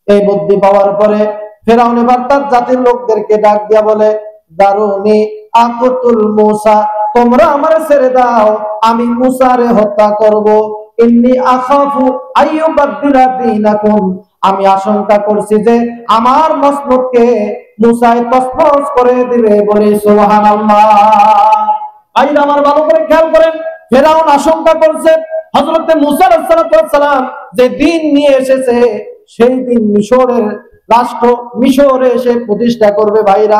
এই বুদ্ধি পাওয়ার পরে ফেরাউন এবার তার জাতির লোকদেরকে ডাক দিয়া বলে, দারুনি আকুতুল মুসা, তোমরা আমারে ছেড়ে দাও, আমি মুসারে হত্যা করব। ইন্নী আখাফু আইয়ুবাদদিলা দীনাকুম, আমি আশঙ্কা করছি যে আমার মসনদকে মুসায় তছনছ করে দিবে। বলে সুবহানাল্লাহ। ভাইরা আমার ভালো করে খেয়াল করেন, ফেরাউন আশঙ্কা করছে হযরত মুসা আলাইহিস সালাম যে দিন নিয়ে এসেছে, সেই দিন মিশরের রাষ্ট্র মিশরে এসে প্রতিষ্ঠা করবে। ভাইরা,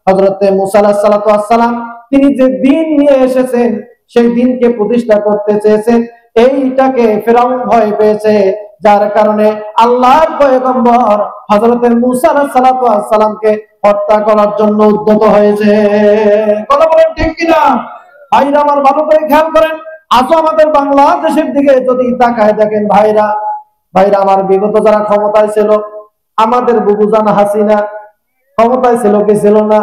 হযরত মুসা আলাইহিস সালাম তিনি যে দিন নিয়ে এসেছেন, সেই দিনকে প্রতিষ্ঠা করতে চেয়েছেন। এইটাকে ফেরাউন ভয় পেয়েছে, যার কারণে আল্লাহর পয়গম্বর হযরত মুসা আলাইহিস সালামকে হত্যা করার জন্য উদ্যত হয়েছে। কথা বলেন ঠিক কিনা? ভাইরা আমার ভালো করে খেয়াল করেন, আজও আমাদের বাংলাদেশের দিকে যদি তাকায় দেখেন ভাইরা, আমার বিগত যারা ক্ষমতায় ছিল, আমাদের বুবুজান হাসিনা ক্ষমতায় ছিল কি ছিল না?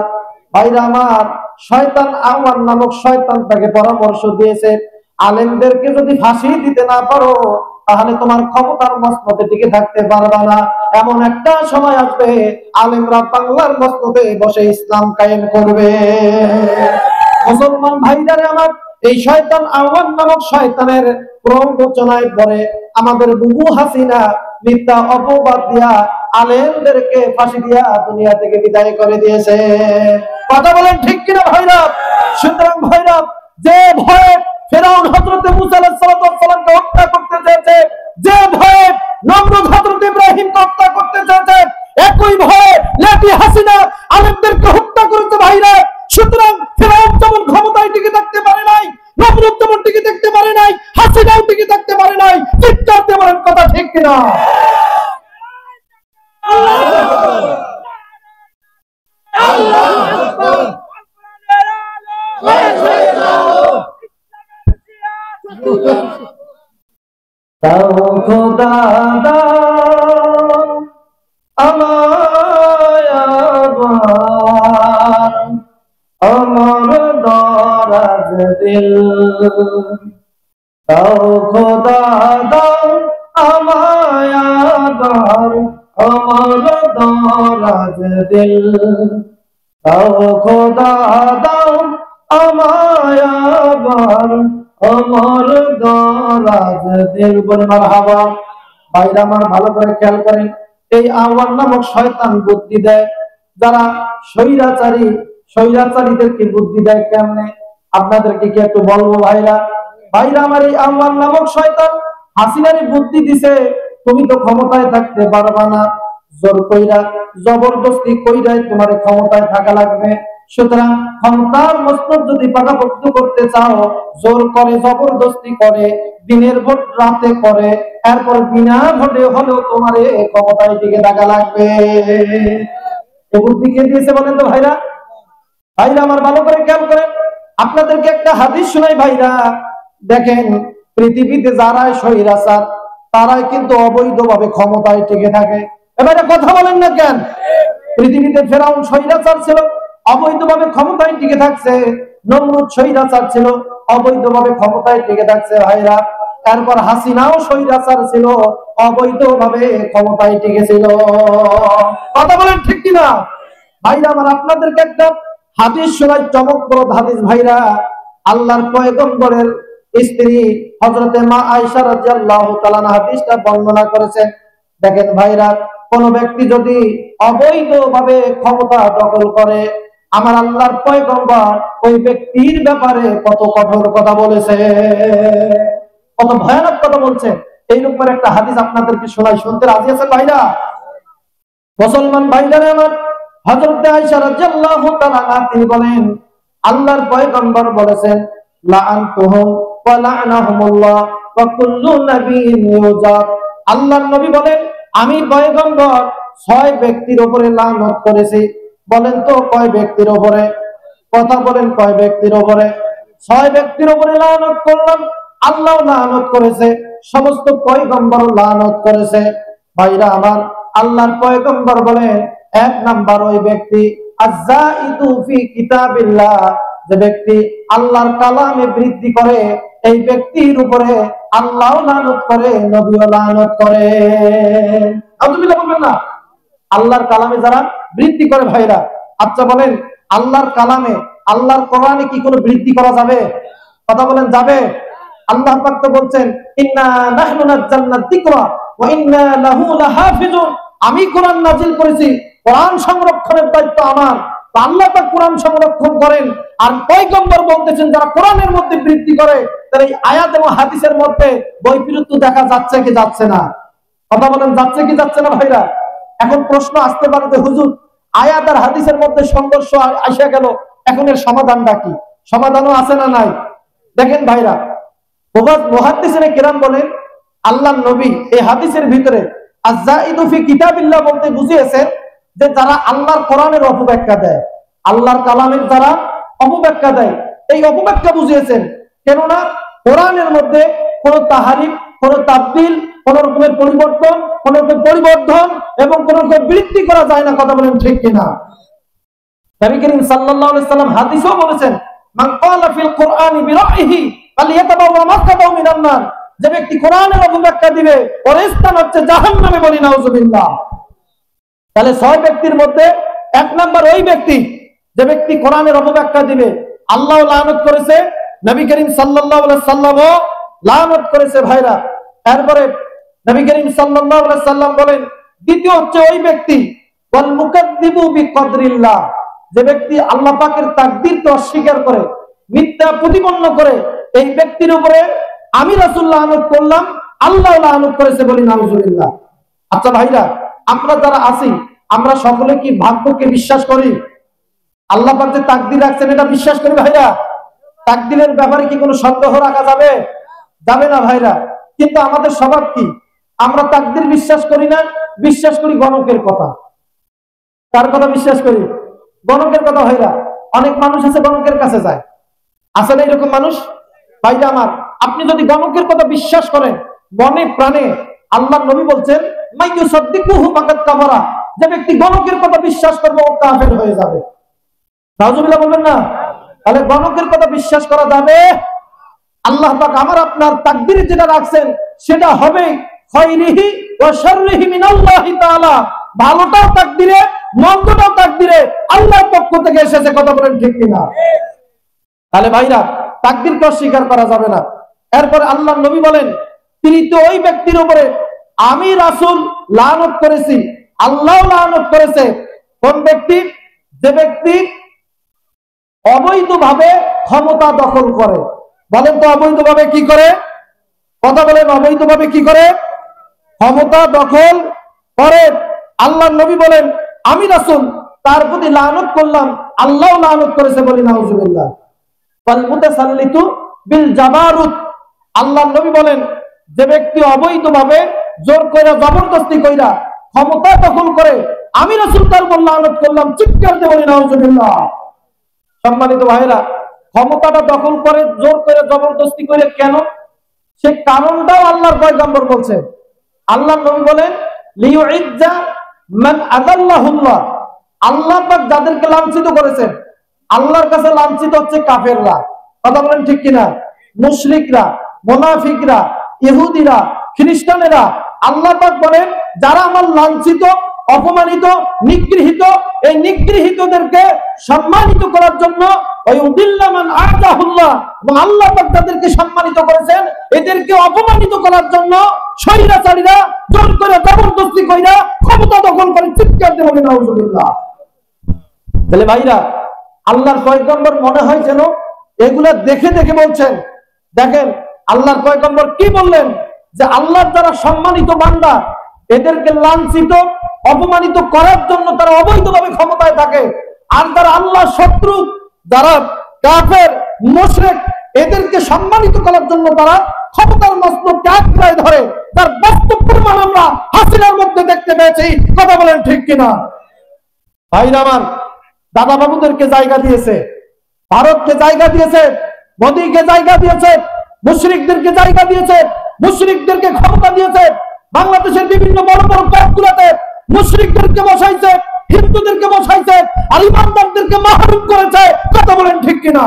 ভাইরা আমার, শয়তান আওয়ান নামক শয়তান তাকে পরামর্শ দিয়েছে, আলেমদেরকে যদি ফাঁসি দিতে না পারো, তাহলে তোমার ক্ষমতার মসনদে টিকে থাকতে পারবা না। এমন একটা সময় আসবে, আলেমরা বাংলার মসনদে বসে ইসলাম কায়েম করবে। মুসলমান ভাইদারে আমার, এই শয়তান আওয়ান নামক শয়তানের প্ররোচনায় পড়ে আমাদের বুবু হাসিনা মিথ্যা অপবাদ দিয়া আলেমদেরকে ফাঁসি দিয়া দুনিয়া থেকে বিদায় করে দিয়েছে। কথা বলেন ঠিক কিনা ভাইরা? সুতরাং ভাইরা, যে ভয়ে ফেরাউন হযরত মুসা আলাইহিস সালামকে হত্যা করতে চেয়েছে, যে ভয়ে নমরুদ হযরত ইব্রাহিমকে হত্যা করতে চেয়েছে, একই ভয়ে লেডি হাসিনা আলেমদেরকে হত্যা করেছে। ভাইরা, সুতরাং ফেরাউন যেমন ক্ষমতায় টিকে থাকতে পারে নাই, নমরুদ যেমন টিকে থাকতে পারে নাই, হাসিনাও টিকে থাকতে পারে নাই। চিৎকার দিয়ে বলেন কথা ঠিক কিনা? দাও খোদা দাও আমায় আবার, আমার দরাজ দিল। দাও খোদা দাও আমায় আবার, আমার দরাজ দিল। দাও খোদা দাও আমায় আবার, আমার দরাজ দিল। বলে মারহাবা। ভাইরা আমার ভালো করে খেয়াল করেন, এই আওয়ান নামক শয়তান বুদ্ধি দেয় যারা স্বৈরাচারীদেরকে বুদ্ধি দেয় কেমনে, আপনাদেরকে কি একটু বলবো ভাইরা? আমার এই আওয়ান নামক শয়তান হাসিনারে বুদ্ধি দিছে, তুমি তো ক্ষমতায় থাকতে পারবা না, জোর কইরা জবরদস্তি কইরাই তোমার ক্ষমতায় থাকা লাগবে। সুতরাং ক্ষমতার মসনদ যদি পাকাপোক্ত করতে চাও, জোর করে জবরদস্তি করে দিনের ভোট রাতে করে, এরপর বিনা ভোটে হলেও তোমার ক্ষমতায় টিকে থাকা লাগবে। এ বুদ্ধি কে দিয়েছে বলেন তো ভাইরা? আমার ভালো করে খেয়াল করেন, আপনাদেরকে একটা হাদিস শোনাই ভাইরা। দেখেন, পৃথিবীতে যারা স্বৈরাচার, তারাই কিন্তু অবৈধভাবে ক্ষমতায় টিকে থাকে। এবারে কথা বলেন না কেন? পৃথিবীতে ফেরাউন স্বৈরাচার ছিল, অবৈধভাবে ক্ষমতায় টিকে থাকছে। নমরুদ স্বৈরাচার ছিল, অবৈধভাবে ক্ষমতায় টিকে থাকছে ভাইরা। এরপর হাসিনাও স্বৈরাচার ছিল, অবৈধভাবে ক্ষমতায় টিকে ছিল। কথা বলেন ঠিক কিনা ভাইরা? আমার আপনাদেরকে একটা হাদিস শোনাই, চমকপ্রদ হাদিস ভাইরা। আল্লাহর পয়গম্বরের স্ত্রী হযরতে মা আয়েশা রাদিয়াল্লাহু তাআলা হাদিসটা বর্ণনা করেছেন। দেখেন ভাইরা, কোন ব্যক্তি যদি অবৈধভাবে ক্ষমতা দখল করে, আমার আল্লাহর পয়গম্বর ওই ব্যক্তির ব্যাপারে কত কঠোর কথা বলেছে, কত ভয়ানক কথা বলছে। এইরকম একটা হাদিস আপনাদেরকে শোনাই, শুনতে রাজি আছেন ভাইরা? মুসলমান ভাইরা আমার, হযরত আয়েশা রাদিয়াল্লাহু তাআলা তিনি বলেন, আল্লাহর পয়গম্বর বলেছেন, লাআনতুহুম ওয়া লাআনাহুমুল্লাহ ওয়া কুল্লু নাবিয়্যিন ইউজাব। আল্লাহর নবী বলেন, আমি পয়গম্বর 6 ব্যক্তির উপরে লানত করেছি। বলেন তো কয় ব্যক্তির উপরে? কথা বলেন, কয় ব্যক্তির উপরে? 6 ব্যক্তির উপরে লানত করলাম। আল্লাহ লানত করেছে, সমস্ত পয়গম্বর লানত করেছে। ভাইরা আমার, আল্লাহর পয়গম্বর বলেন, এক নাম্বার ওই ব্যক্তি আযযাইদু ফি কিতাবিল্লাহ, যে ব্যক্তি আল্লাহর কালামে বৃদ্ধি করে, এই ব্যক্তির উপরে আল্লাহ লানত করে, নবীও লানত করে। আউযুবিল্লাহ বলবেন না? আল্লাহর কালামে যারা বৃদ্ধি করে, ভাইরা আচ্ছা বলেন, আল্লাহর কালামে, আল্লাহর কোরআনে কি কোনো বৃদ্ধি করা যাবে? কথা বলেন, যাবে? আল্লাহ পাক তো বলছেন, ইন্না নাহনু নাযালনা যিকরা ওয়া ইন্না লাহু লাহাফিজুন, আমি কোরআন নাজিল করেছি, কোরআন সংরক্ষণের দায়িত্ব আমার। তো আল্লাহ পাক কোরআন সংরক্ষণ করেন, আর পয়গম্বর বলতেছেন যারা কোরআনের মধ্যে বৃদ্ধি করে, তাহলে এই আয়াত এবং হাদিসের মধ্যে বৈপরীত্য দেখা যাচ্ছে কি যাচ্ছে না? কথা বলেন, যাচ্ছে কি যাচ্ছে না ভাইরা? এখন প্রশ্ন আসতে পারে যে হুজুর, আয়াত আর হাদিসের মধ্যে সংঘর্ষ আসে গেল, এখন এর সমাধানটা কি? সমাধানও আছে না নাই? দেখেন ভাইরা, মুহাদ্দিসিনে কেরাম বলেন, আল্লাহর নবী এই হাদিসের ভিতরে আযযাইদু ফি কিতাবিল্লাহ বলতে বুঝিয়েছেন যে যারা আল্লাহর কোরআনের অপব্যাখ্যা দেয়, আল্লাহর কালামের যারা অপব্যাখ্যা দেয়, এই অপব্যাখ্যা বুঝিয়েছেন। কেননা কোরআনের মধ্যে কোন তাহারিফ, কোন তাবদীল, কোন রকমের পরিবর্তন, কোন রকমের পরিবর্ধন এবং কোন রকমের বৃদ্ধি করা যায় না। কথা বলেন ঠিক কিনা? নবী করিম সাল্লাল্লাহু আলাইহি সাল্লাম হাদিসেও বলেছেন, মান ক্বালা ফিল কুরআনি বিরাইহি ফালিয়াতাবাওয়া মাকআদাহু মিনান নার, যে ব্যক্তি কোরআনের অপব্যাখ্যা দিবে ওর স্থান হচ্ছে জাহান্নামে, বলি নাউজুবিল্লাহ। তাহলে 6 ব্যক্তির মধ্যে 1 নাম্বার ওই ব্যক্তি যে ব্যক্তি কোরআনের অপব্যাখ্যা দিবে, আল্লাহ লানত করেছে, নবী করিম সাল্লাল্লাহু আলাইহি সাল্লামও লানত করেছে। ভাইরা, এরপরে নবী করিম সাল্লাল্লাহু আলাইহি সাল্লাম বলেন, দ্বিতীয় হচ্ছে ওই ব্যক্তি ওয়াল মুকাদ্দিবু বিকদরিল্লাহ, যে ব্যক্তি আল্লাহ পাকের তাকদীরকে অস্বীকার করে, মিথ্যা প্রতিপন্ন করে, এই ব্যক্তির উপরে আমি রাসূল লানত করলাম, আল্লাহ লানত করেছে, বলি নাউজুবিল্লাহ। আচ্ছা ভাইরা, আমরা যারা আছি, আমরা সকলে কি ভাগ্যকে বিশ্বাস করি? আল্লাহ পাক যে তাকদীর রাখছেন এটা বিশ্বাস করি ভাইরা? তাকদীরের ব্যাপারে কি কোনো সন্দেহ রাখা যাবে? যাবে না ভাইরা। কিন্তু আমাদের স্বভাব কি? আমরা তাকদীর বিশ্বাস করি না, বিশ্বাস করি গণকের কথা। কার কথা বিশ্বাস করি? গণকের কথা। ভাইরা, অনেক মানুষ আছে গণকের কাছে যায়, আছে না এরকম মানুষ? ভাইরা আমার, আপনি যদি গণকের কথা বিশ্বাস করেন মনে প্রাণে, আল্লাহর নবী বলছেন, মাইয়ুসাদ্দিকুহু ফাকাদ কাফারা, যে ব্যক্তি গণকের কথা বিশ্বাস করবে ও কাফের হয়ে যাবে। নাউজুবিল্লাহ বলবেন না? তাহলে গণকের কথা বিশ্বাস করা যাবে? আল্লাহ পাক আমার আপনার তাকদীরে যেটা রাখছেন সেটা হবে খায়রিহি ওয়া শাররিহি মিনাল্লাহি তাআলা, ভালোটাও তাকদীরে, মন্দটাও তাকদীরে আল্লাহর পক্ষ থেকে এসেছে। কথা বলেন ঠিক কিনা? তাহলে ভাইরা, তাকদীরকে অস্বীকার করা যাবে না। এরপর আল্লাহর নবী বলেন, তিনি তো ওই ব্যক্তির উপরে আমি রাসূল লানত করেছি, আল্লাহ লানত করেছে। কোন ব্যক্তি? যে ব্যক্তি অবৈধভাবে ক্ষমতা দখল করে। বলেন তো অবৈধভাবে কি করে? কথা বলেন, অবৈধভাবে কি করে? ক্ষমতা দখল করে। আল্লাহর নবী বলেন, আমি রাসূল তার প্রতি লানত করলাম, আল্লাহ লানত করেছে, বলি নাউজুবিল্লাহ। ওয়াল মুতাসাল্লিতু বিল জাবারুত, আল্লাহর নবী বলেন, যে ব্যক্তি অবৈধভাবে জোর কইরা, জবরদস্তি কইরা ক্ষমতা দখল করে, আমি রাসূল তার উপর লানত করলাম, চিৎকার দিয়ে বলি নাউজুবিল্লাহ। সম্মানিত ভাইরা, ক্ষমতাটা দখল করে, জোর করে, জবরদস্তি করে কেন? সে কারণটাও আল্লাহর পয়গম্বর বলছেন। আল্লাহর নবী বলেন, লিউইজ্জা মান আযাল্লাহুল্লাহ, আল্লাহ পাক যাদেরকে লাঞ্ছিত করেছেন, আল্লাহর কাছে লাঞ্ছিত হচ্ছে কাফেররা। কথা বলেন ঠিক কিনা? মুশরিকরা, মুনাফিকরা, ইহুদিরা, খ্রিস্টানেরা। আল্লাহ পাক বলেন, যারা আমার লাঞ্ছিত, অপমানিত, নিগৃহীত, এই নিগৃহীতদেরকে সম্মানিত করার জন্য, এবং আল্লাহ পাক যাদেরকে সম্মানিত করেছেন এদেরকে অপমানিত করার জন্য স্বৈরাচারীরা জোর করে, জবরদস্তি কইরা ক্ষমতা দখল করে, চিৎকার দিয়ে বলি নাউজুবিল্লাহ। তাহলে ভাইরা, আল্লাহর পয়গম্বর মনে হয় যেন এগুলা দেখে দেখে বলছেন। দেখেন আল্লাহর পয়গম্বর কি বললেন, যে আল্লাহর যারা সম্মানিত বান্দা এদেরকে লাঞ্ছিত, অপমানিত করার জন্য তারা অবৈধভাবে ক্ষমতায় থাকে, আর যারা আল্লাহর শত্রু, যারা কাফের, মুশরিক, এদেরকে সম্মানিত করার জন্য তারা ক্ষমতার মস্ত ত্যাগ প্রায় ধরে। তার বাস্তব প্রমাণ আমরা হাসিনার মধ্যে দেখতে পেয়েছি। কথা বলেন ঠিক কিনা? ভাইরা আমার, দাদা বাবুদেরকে জায়গা দিয়েছে, ভারতকে জায়গা দিয়েছে, মোদীকে জায়গা দিয়েছে, মুশরিকদেরকে জায়গা দিয়েছে, মুশরিকদেরকে ক্ষমতা দিয়েছে। বাংলাদেশের বিভিন্ন বড় বড় পদগুলোতে মুশরিকদেরকে বসাইছে, হিন্দুদেরকে বসাইছে, আর ইমানদারদেরকে মাহরুম করেছে। কথা বলেন ঠিক কিনা?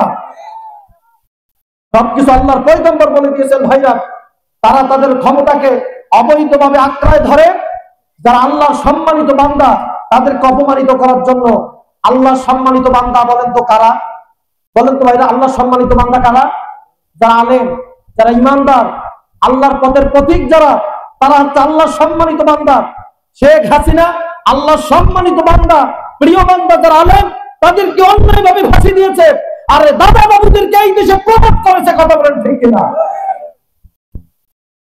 সবকিছু আল্লাহর পয়গম্বর বলে দিয়েছেন ভাইরা। তারা তাদের ক্ষমতাকে অবৈধভাবে আঁকড়ায় ধরে। যারা আল্লাহর সম্মানিত বান্দা তাদেরকে অপমানিত করার জন্য। আল্লাহর সম্মানিত বান্দা বলেন তো কারা? বলেন তো ভাইরা, আল্লাহর সম্মানিত বান্দা কারা? যারা আলেম, যারা ইমানদার, আল্লাহর পথের পথিক যারা, তারা হচ্ছে আল্লাহর সম্মানিত বান্দা। শেখ হাসিনা আল্লাহর সম্মানিত বান্দা, প্রিয় বান্দা যারা আলেম, তাদেরকে অন্যায়ভাবে ফাঁসি দিয়েছে। আর দাদা বাবুদেরকে এই দেশে প্রমোট করেছে। কথা বলেন ঠিক কিনা?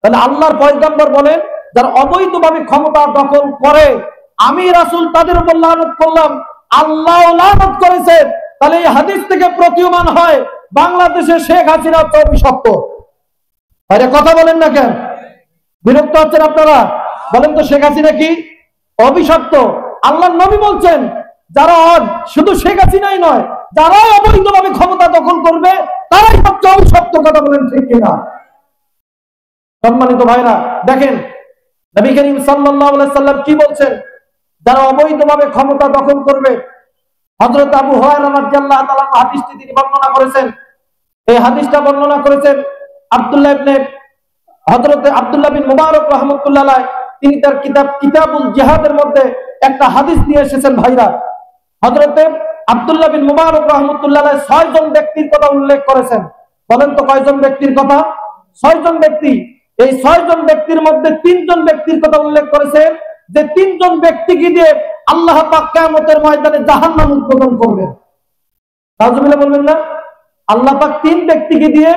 তাহলে আল্লাহর পয়গম্বর বলেন, যারা অবৈধভাবে ক্ষমতা দখল করে আমি রাসূল তাদের উপর লানত করলাম, আল্লাহ লানত করেছে। তাহলে এই হাদিস থেকে প্রতীয়মান হয় বাংলাদেশে শেখ হাসিনা অভিশপ্ত। আরে কথা বলেন না কেন? বিরক্ত হচ্ছেন আপনারা? বলেন তো শেখ হাসিনা কি অভিশপ্ত? আল্লাহর নবী বলছেন, যারা শুধু শেখ হাসিনাই নয়, যারা অবৈধভাবে ক্ষমতা দখল করবে তারাই হচ্ছে অভিশপ্ত। কথা বলেন ঠিক কিনা? সম্মানিত ভাইরা, দেখেন নবী করিম সাল্লাল্লাহু আলাইহি সাল্লাম কি বলছেন, যারা অবৈধভাবে ক্ষমতা দখল করবে। হযরত আবু হুরায়রা রাদিয়াল্লাহু তাআলা হাদিসটি তিনি বর্ণনা করেছেন। এই হাদিসটা বর্ণনা করেছেন হযরত আব্দুল্লাহ বিন মুবারক রাহমাতুল্লাহ আলাইহি। তিনি তার কিতাব কিতাবুল জিহাদের মধ্যে একটা হাদিস নিয়ে এসেছেন ভাইরা। হযরত আব্দুল্লাহ বিন মুবারক রাহমাতুল্লাহ আলাইহি 6 জন ব্যক্তির কথা উল্লেখ করেছেন। বলেন তো কয়জন ব্যক্তির কথা? 6 জন ব্যক্তি। এই 6 জন ব্যক্তির মধ্যে 3 জন ব্যক্তির কথা উল্লেখ করেছেন, যে 3 জন ব্যক্তিকে দিয়ে আল্লাহ পাক কিয়ামতের ময়দানে জাহান্নাম উদ্বোধন করবেন। নাউজুবিল্লাহ বলবেন না? আল্লাহ পাক 3 ব্যক্তিকে দিয়ে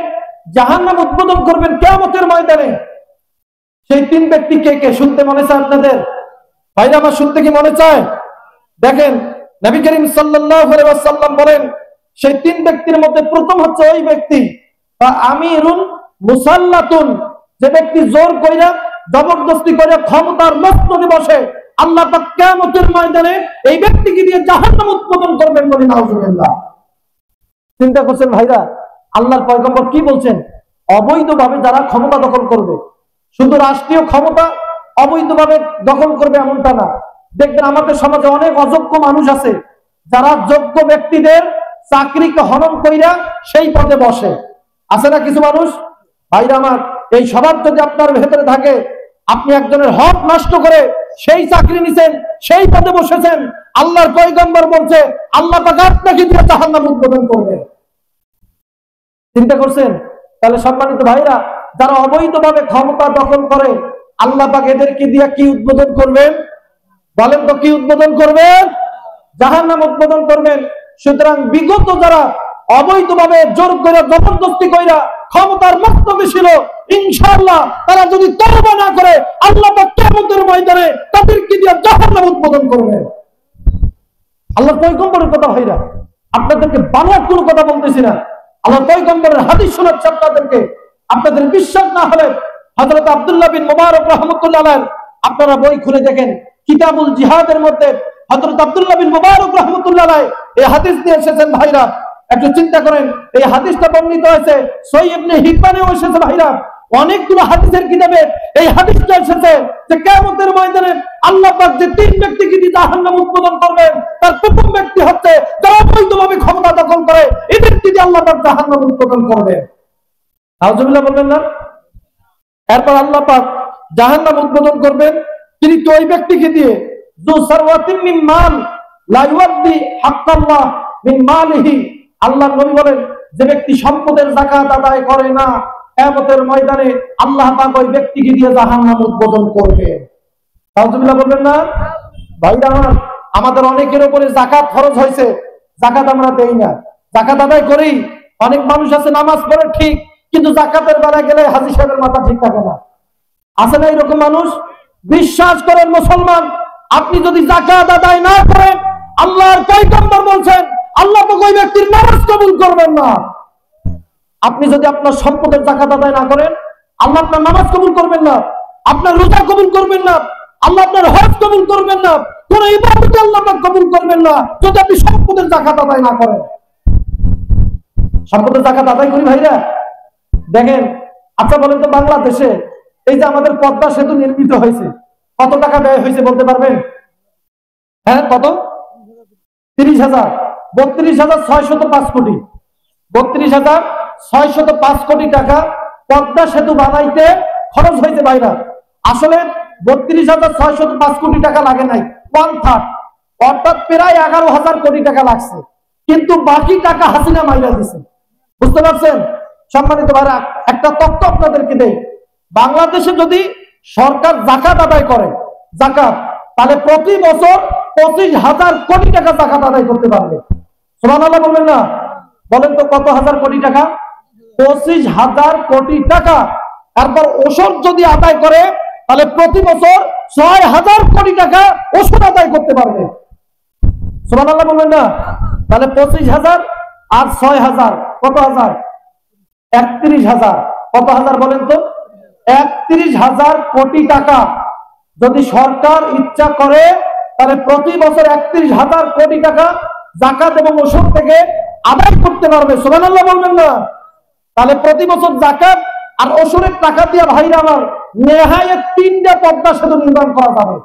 জাহান্নাম উদ্বোধন করবেন কিয়ামতের ময়দানে। সেই 3 ব্যক্তি কে কে শুনতে মনে চায় আপনাদের? ভাইরা আমার শুনতে কি মনে চায়? দেখেন নবী করিম সাল্লাল্লাহু আলাইহি ওয়াসাল্লাম বলেন, সেই 3 ব্যক্তির মধ্যে প্রথম হচ্ছে ওই ব্যক্তি আমিরুন মুসাল্লাতুন, যে ব্যক্তি জোর কইরা জবরদস্তি করে ক্ষমতার মস্তদে বসে। আল্লাহ পাক কিয়ামতের ময়দানে এই ব্যক্তিকে দিয়ে জাহান্নাম উদ্বোধন করবেন। বলি নাউজুবিল্লাহ। চিন্তা করছেন ভাইরা, আল্লাহর পয়গম্বর কি বলছেন? অবৈধভাবে যারা ক্ষমতা দখল করবে, শুধু রাষ্ট্রীয় ক্ষমতা অবৈধভাবে দখল করবে এমনটা না। দেখবেন আমাদের সমাজে অনেক অযোগ্য মানুষ আছে, যারা যোগ্য ব্যক্তিদের চাকরিকে হনন কইরা সেই পদে বসে। আছে না কিছু মানুষ? ভাইরা আমার, এই স্বভাব যদি আপনার ভেতরে থাকে, আপনি একজনের হক নষ্ট করে সেই চাকরি নিছেন, সেই পদে বসেছেন, আল্লাহর পয়গম্বর বলছে আল্লাহ পাক আপনাকে দিয়ে জাহান্নাম উদ্বোধন করবে। চিন্তা করছেন? তাহলে সম্মানিত ভাইরা, যারা অবৈধভাবে ক্ষমতা দখল করে আল্লাহ পাক এদেরকে দিয়ে কি উদ্বোধন করবেন? বলেন তো কি উদ্বোধন করবেন? জাহান্নাম উদ্বোধন করবেন। সুতরাং বিগত যারা অবৈধভাবে জোর করে জবরদস্তি কইরা ক্ষমতার মস্তদে ছিল, ইনশাআল্লাহ তারা যদি তওবা না করে আল্লাহ পাক কিয়ামতের ময়দানে তাদেরকে দিয়ে জাহান্নাম উদ্বোধন করবেন। আল্লাহর পয়গম্বরের কথা ভাইরা, আপনাদেরকে বানোয়াট কোনো কথা বলতেছি না। আল্লাহর পয়গম্বরের হাদিস শোনাচ্ছি আপনাদেরকে। আপনাদের বিশ্বাস না হলে হযরত আব্দুল্লাহ বিন মুবারক রাহমাতুল্লাহ আলাইহি আপনারা বই খুলে দেখেন, কিতাবুল জিহাদের মধ্যে হযরত আব্দুল্লাহ বিন মুবারক রাহমাতুল্লাহ আলাইহি এই হাদিস দিয়ে এসেছেন ভাইরা। একটু চিন্তা করেন, এই হাদিসটা বর্ণিত হয়েছে সহিহ ইবনে হিব্বানেও এসেছে ভাইরা। অনেকগুলো হাদিসের কিতাবে এই হাদিসটা এসেছে যে কিয়ামতের ময়দানে আল্লাহ পাক যে 3 ব্যক্তিকে দিয়ে জাহান্নাম উদ্বোধন করবেন, তার প্রথম ব্যক্তি হচ্ছে যারা অবৈধভাবে ক্ষমতা দখল করে, এদেরকে দিয়ে আল্লাহ পাক জাহান্নাম উদ্বোধন করবেন। নাউজুবিল্লাহ বলবেন না? এরপর আল্লাহ পাক জাহান্নাম উদ্বোধন করবেন তিনি তো ওই ব্যক্তিকে দিয়ে যু সারওয়াতিন মিন মাল লা ইউদ্দি হাক্কাল্লাহ মিন মালিহি। আল্লাহর নবী বলেন, যে ব্যক্তি সম্পদের যাকাত আদায় করে না, কিয়ামতের ময়দানে আল্লাহ পাক ওই ব্যক্তিকে দিয়ে জাহান্নাম উদ্বোধন করবে। নাউজুবিল্লাহ বলবেন না? ভাইরা আমার, আমাদের অনেকের উপরে যাকাত ফরজ হয়েছে, যাকাত আমরা দেই না। যাকাত আদায় করি, অনেক মানুষ আছে নামাজ পড়ে ঠিক, কিন্তু যাকাতের বেলা গেলে হাজী সাহেবের মাথা ঠিক থাকে না। আছে না এরকম মানুষ? বিশ্বাস করেন মুসলমান, আপনি যদি যাকাত আদায় না করেন, আল্লাহর পয়গম্বর বলছেন আল্লাহ পাক ওই ব্যক্তির নামাজ কবুল করবেন না। আপনি যদি আপনার সম্পদের যাকাত আদায় না করেন, আল্লাহ আপনার নামাজ কবুল করবেন না, আপনার রোজা কবুল করবেন না, আল্লাহ আপনার হজ কবুল করবেন না, কোন ইবাদত আল্লাহ পাক কবুল করবেন না যদি আপনি সম্পদের যাকাত আদায় না করেন। সম্পদের যাকাত আদায় করি ভাইরা, দেখেন, আচ্ছা বলেন তো, বাংলাদেশে এই যে আমাদের পদ্মা সেতু নির্মিত হয়েছে, কত টাকা ব্যয় হয়েছে বলতে পারবেন? হ্যাঁ, কত? 30,000, 32,605 কোটি, 32,605 কোটি টাকা পদ্মা সেতু বানাইতে খরচ হয়েছে ভাইরা। আসলে 32,605 কোটি টাকা লাগে নাই, 1/3, অর্থাৎ প্রায় 11,000 কোটি টাকা লাগছে, কিন্তু বাকি টাকা হাসিনা মাইরা দিছে। বুঝতে পারছেন? সম্মানিত ভাইরা, একটা তথ্য আপনাদেরকে দেই, বাংলাদেশে যদি সরকার জাকাত আদায় করে, জাকাত, তাহলে প্রতি বছর 25,000 কোটি টাকা জাকাত আদায় করতে পারবে। সুবহানাল্লাহ বলবেন না? বলেন তো কত হাজার কোটি টাকা? 25,000 কোটি টাকা। তারপর ওষুধ যদি আদায় করে, তাহলে প্রতি বছর 6,000 কোটি টাকা ওষুধ আদায় করতে পারবে। সুবহানাল্লাহ বলবেন না? তাহলে 25,000 আর 6,000 কত হাজার? 31,000। কত হাজার বলেন তো? 31,000 কোটি টাকা যদি সরকার ইচ্ছা করে, তাহলে প্রতি বছর 31,000 কোটি টাকা জাকাত এবং ওষুধ থেকে আদায় করতে পারবে। সুবহানাল্লাহ বলবেন না? তাহলে প্রতি বছর জাকাত আর ওষুধের টাকা দিয়ে ভাইরা আমার নেহায়েত 3টা পদ্মা সেতু নির্মাণ করা যাবে।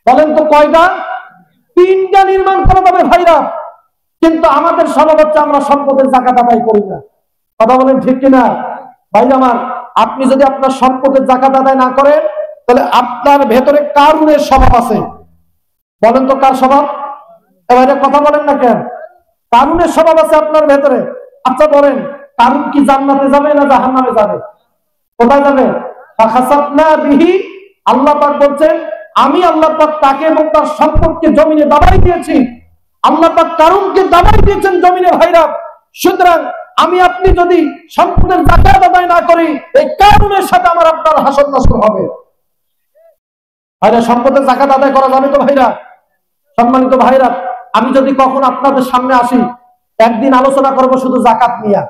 বলেন তো কয়টা? 3টা নির্মাণ করা যাবে ভাইরা। কিন্তু আমাদের স্বভাব হচ্ছে আমরা সম্পদের জাকাত আদায় করি না। কথা বলেন ঠিক কিনা? ভাইরা আমার, আপনি যদি আপনার সম্পদের জাকাত আদায় না করেন, তাহলে আপনার ভেতরে কারুনের স্বভাব আছে। বলেন তো কার স্বভাব? এবারে কথা বলেন না কেন? কারুনের স্বভাব আছে আপনার ভেতরে। আচ্ছা বলেন, কারুন কি জান্নাতে যাবে না জাহান্নামে যাবে? কোথায় যাবে? ফাখাসাফনা বিহি, আল্লাহ পাক বলছেন, আমি আল্লাহ পাক তাকে এবং তার সম্পদকে জমিনে দাবাই দিয়েছি। আল্লাহ পাক কারুনকে দাবাই দিয়েছেন জমিনে ভাইরা। সুতরাং আমি আপনি যদি সম্পদের জাকাত আদায় না করি, এই কারুনের সাথে আমার আপনার হাসর নাসর হবে। ভাইরা, সম্পদের জাকাত আদায় করা যাবে তো ভাইরা? সম্মানিত ভাইরা, আমি যদি কখন আপনাদের সামনে আসি, একদিন আলোচনা করব শুধু জাকাত নিয়ে,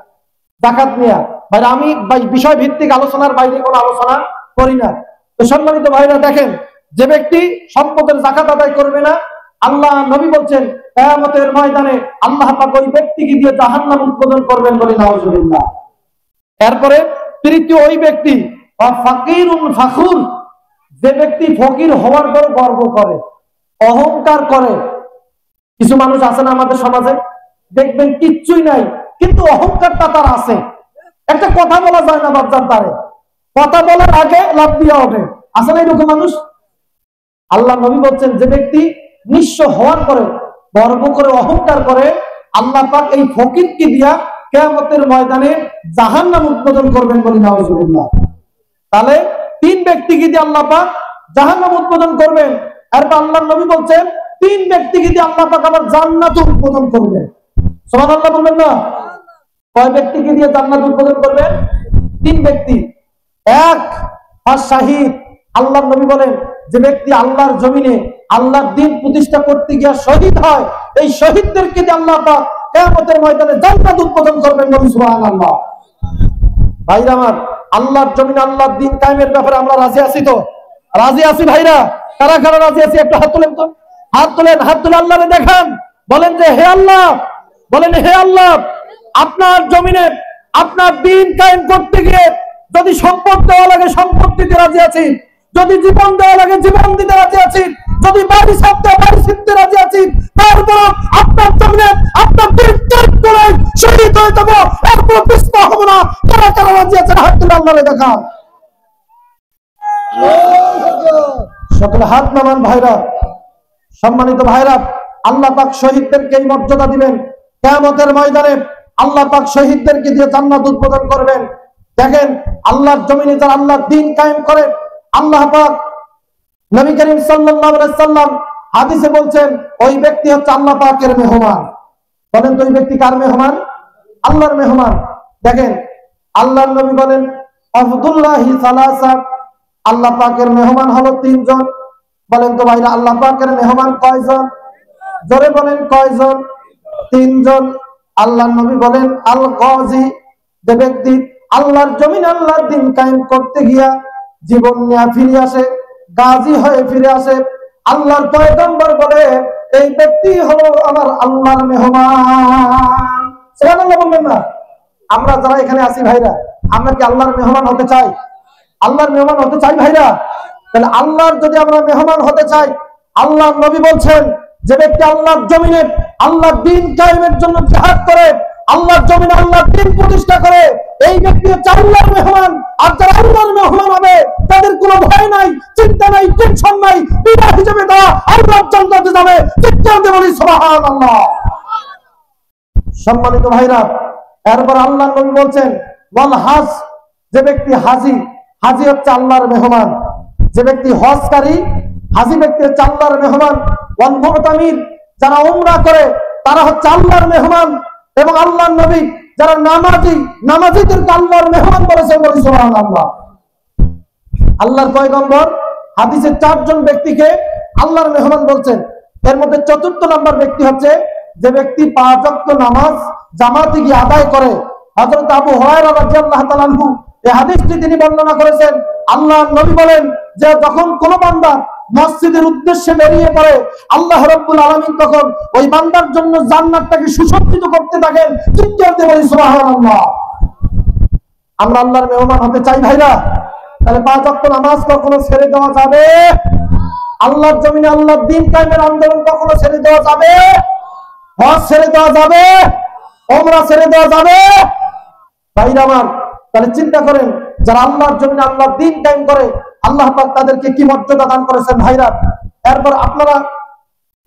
জাকাত নিয়ে। ভাইরা, আমি বিষয় ভিত্তিক আলোচনার বাইরে কোনো আলোচনা করি না। তো সম্মানিত ভাইরা, দেখেন, যে ব্যক্তি সম্পদের জাকাত আদায় করবে না, আল্লাহ নবী বলছেন কিয়ামতের ময়দানে আল্লাহ পাক ওই ব্যক্তিকে দিয়ে জাহান্নাম উদ্বোধন করবেন বলে নাউজুবিল্লাহ। এরপরে তৃতীয় ওই ব্যক্তি ফাকিরুন ফাখুর, যে ব্যক্তি ফকির হওয়ার পর গর্ব করে, অহংকার করে। কিছু মানুষ আছে না আমাদের সমাজে, দেখবেন কিচ্ছুই নাই কিন্তু অহংকারটা তার আছে। একটা কথা বলা যায় না বাপজান, তারে কথা বলার আগে লাভ দিয়ে ওঠে। আছে না এরকম মানুষ? আল্লাহ নবী বলছেন, যে ব্যক্তি নিঃস্ব হওয়ার পরে গর্ব করে অহংকার করে, আল্লাহ পাক এই ফকিরকে দিয়া কিয়ামতের ময়দানে জাহান্নাম উদ্বোধন করবেন বলে নাউজুবিল্লাহ। তাহলে 3 ব্যক্তিকে দিয়ে আল্লাহ পাক জাহান্নাম উদ্বোধন করবেন। এরপর আল্লাহ নবী বলছেন 3 ব্যক্তিকে দিয়ে আল্লাহ পাক আবার জান্নাত উদ্বোধন করবেন। সুবহানাল্লাহ বলবেন না? কয় ব্যক্তিকে দিয়ে জান্নাত উদ্বোধন করবেন? 3 ব্যক্তি। এক, শাহিদ। আল্লাহর নবী বলেন, যে ব্যক্তি আল্লাহর জমিনে আল্লাহর দ্বীন প্রতিষ্ঠা করতে গিয়ে শহীদ হয়, এই শহীদদেরকে দিয়ে আল্লাহ পাক কিয়ামতের ময়দানে জান্নাত উদ্বোধন করবেন বলে সুবহানাল্লাহ। ভাইরা আমার, আল্লাহর জমিনে আল্লাহর দ্বীন কায়েমের ব্যাপারে আমরা রাজি আছি তো? রাজি আছি ভাইরা? কারা কারা রাজি আছি একটু হাত তোলেন তো। হাত তোলেন, হাত তুলে আল্লাহকে দেখান, বলেন যে হে আল্লাহ, বলেন হে আল্লাহ, আপনার জমিনে আপনার দ্বীন কায়েম করতে গিয়ে যদি সম্পদ দেওয়া লাগে সম্পদ দিতে রাজি আছি, যদি জীবন দেওয়া লাগে জীবন দিতে রাজি আছি, যদি বাড়ি ছাড়তে বাড়ি ছিনতে রাজি আছি, তারপর আপনার জমিনে আপনার দ্বীন ত্যাগ করে শহীদ হয়ে যাবো, এরপর পিছপা হবো না। কারা কারা রাজি আছেন হাত তুলে আল্লাহকে দেখান। সকলে হাত নামান ভাইরা। সম্মানিত ভাইরা, আল্লাহ পাক শহীদদেরকে এই মর্যাদা দিবেন। কিয়ামতের ময়দানে আল্লাহ পাক শহীদদেরকে দিয়ে জান্নাত উদ্বোধন করবেন। দেখেন, আল্লাহর জমিনে যারা আল্লাহর দ্বীন কায়েম করে, আল্লাহ পাক নবী করিম সাল্লাল্লাহু আলাইহি সাল্লাম হাদিসে বলছেন, ওই ব্যক্তি হচ্ছে আল্লাহ পাকের মেহমান। বলেন তো ওই ব্যক্তি কার মেহমান? আল্লাহর মেহমান। দেখেন, আল্লাহর নবী বলেন, আব্দুল্লাহি সালাসা, আল্লাহ পাকের মেহমান হলো 3 জন। বলেন তো ভাইরা, আল্লাহ পাকের মেহমান কয়জন? জোরে বলেন কয়জন? 3 জন। আল্লাহর নবী বলেন, আল গাজী, যে ব্যক্তি আল্লাহর জমিন আল্লাহর দ্বীন কায়েম করতে গিয়া জীবন নিয়ে ফিরে আসে, গাজী হয়ে ফিরে আসে, আল্লাহর পয়গম্বর বলে এই ব্যক্তি হলো আমার আল্লাহর মেহমান। সুবহানাল্লাহ বলবেন না? আমরা যারা এখানে আছি ভাইরা, আমরা কি আল্লাহর মেহমান হতে চাই? আল্লাহর মেহমান হতে চাই ভাইরা? তাহলে আল্লাহর যদি আমরা মেহমান হতে চাই, আল্লাহর নবী বলছেন যে ব্যক্তি আল্লাহর জমিনে আল্লাহর দ্বীন কায়েমের জন্য জিহাদ করে, আল্লাহর জমিনে আল্লাহর দ্বীন প্রতিষ্ঠা করে, এই ব্যক্তি হচ্ছে আল্লাহর মেহমান। আর যারা আল্লাহর মেহমান হবে তাদের কোনো ভয় নাই, চিন্তা নাই, টেনশন নাই, বিনা হিসেবে তারা আল্লাহর জান্নাতে যাবে। চিৎকার দিয়ে বলি সুবহানাল্লাহ। সম্মানিত ভাইরা, এরপর আল্লাহর নবী বলছেন ওয়াল হাজ, যে ব্যক্তি হাজি, হাজি হচ্ছে আল্লাহর মেহমান। যে ব্যক্তি হজকারী, হাজি ব্যক্তি হচ্ছে আল্লাহর মেহমান। ওয়াল মুতামির, যারা উমরা করে তারা হচ্ছে আল্লাহর মেহমান। এবং আল্লাহর নবী যারা নামাজি, নামাজিদেরকে আল্লাহর মেহমান বলেছেন, বলি সুবহানাল্লাহ। আল্লাহর পয়গম্বর হাদিসে 4 জন ব্যক্তিকে আল্লাহর মেহমান বলছেন। এর মধ্যে 4র্থ নাম্বার ব্যক্তি হচ্ছে যে ব্যক্তি 5 ওয়াক্ত নামাজ জামাতে গিয়ে আদায় করে। হযরত আবু হুরায়রা রাদিয়াল্লাহু তাআলা আনহু এই হাদিসটি তিনি বর্ণনা করেছেন। আল্লাহর নবী বলেন যে যখন কোন বান্দা মসজিদের উদ্দেশ্যে বেরিয়ে পড়ে, আল্লাহ রাব্বুল আলামিন তখন ওই বান্দার জন্য জান্নাতটাকে সুসজ্জিত করতে থাকেন। চিৎকার দিয়ে বলি সুবহানাল্লাহ। আমরা আল্লাহর মেহমান হতে চাই ভাইরা? তাহলে 5 ওয়াক্ত নামাজ কখনো ছেড়ে দেওয়া যাবে? আল্লাহর জমিনে আল্লাহর দ্বীন কায়েমের আন্দোলন কখনো ছেড়ে দেওয়া যাবে? হজ ছেড়ে দেওয়া যাবে? উমরা ছেড়ে দেওয়া যাবে? ভাইরা আমার, তাহলে চিন্তা করেন যারা আল্লাহর জমিনে আল্লাহর দ্বীন কায়েম করে, আল্লাহ পাক তাদেরকে কি মর্যাদা দান করেছেন ভাইরা। এরপর আপনারা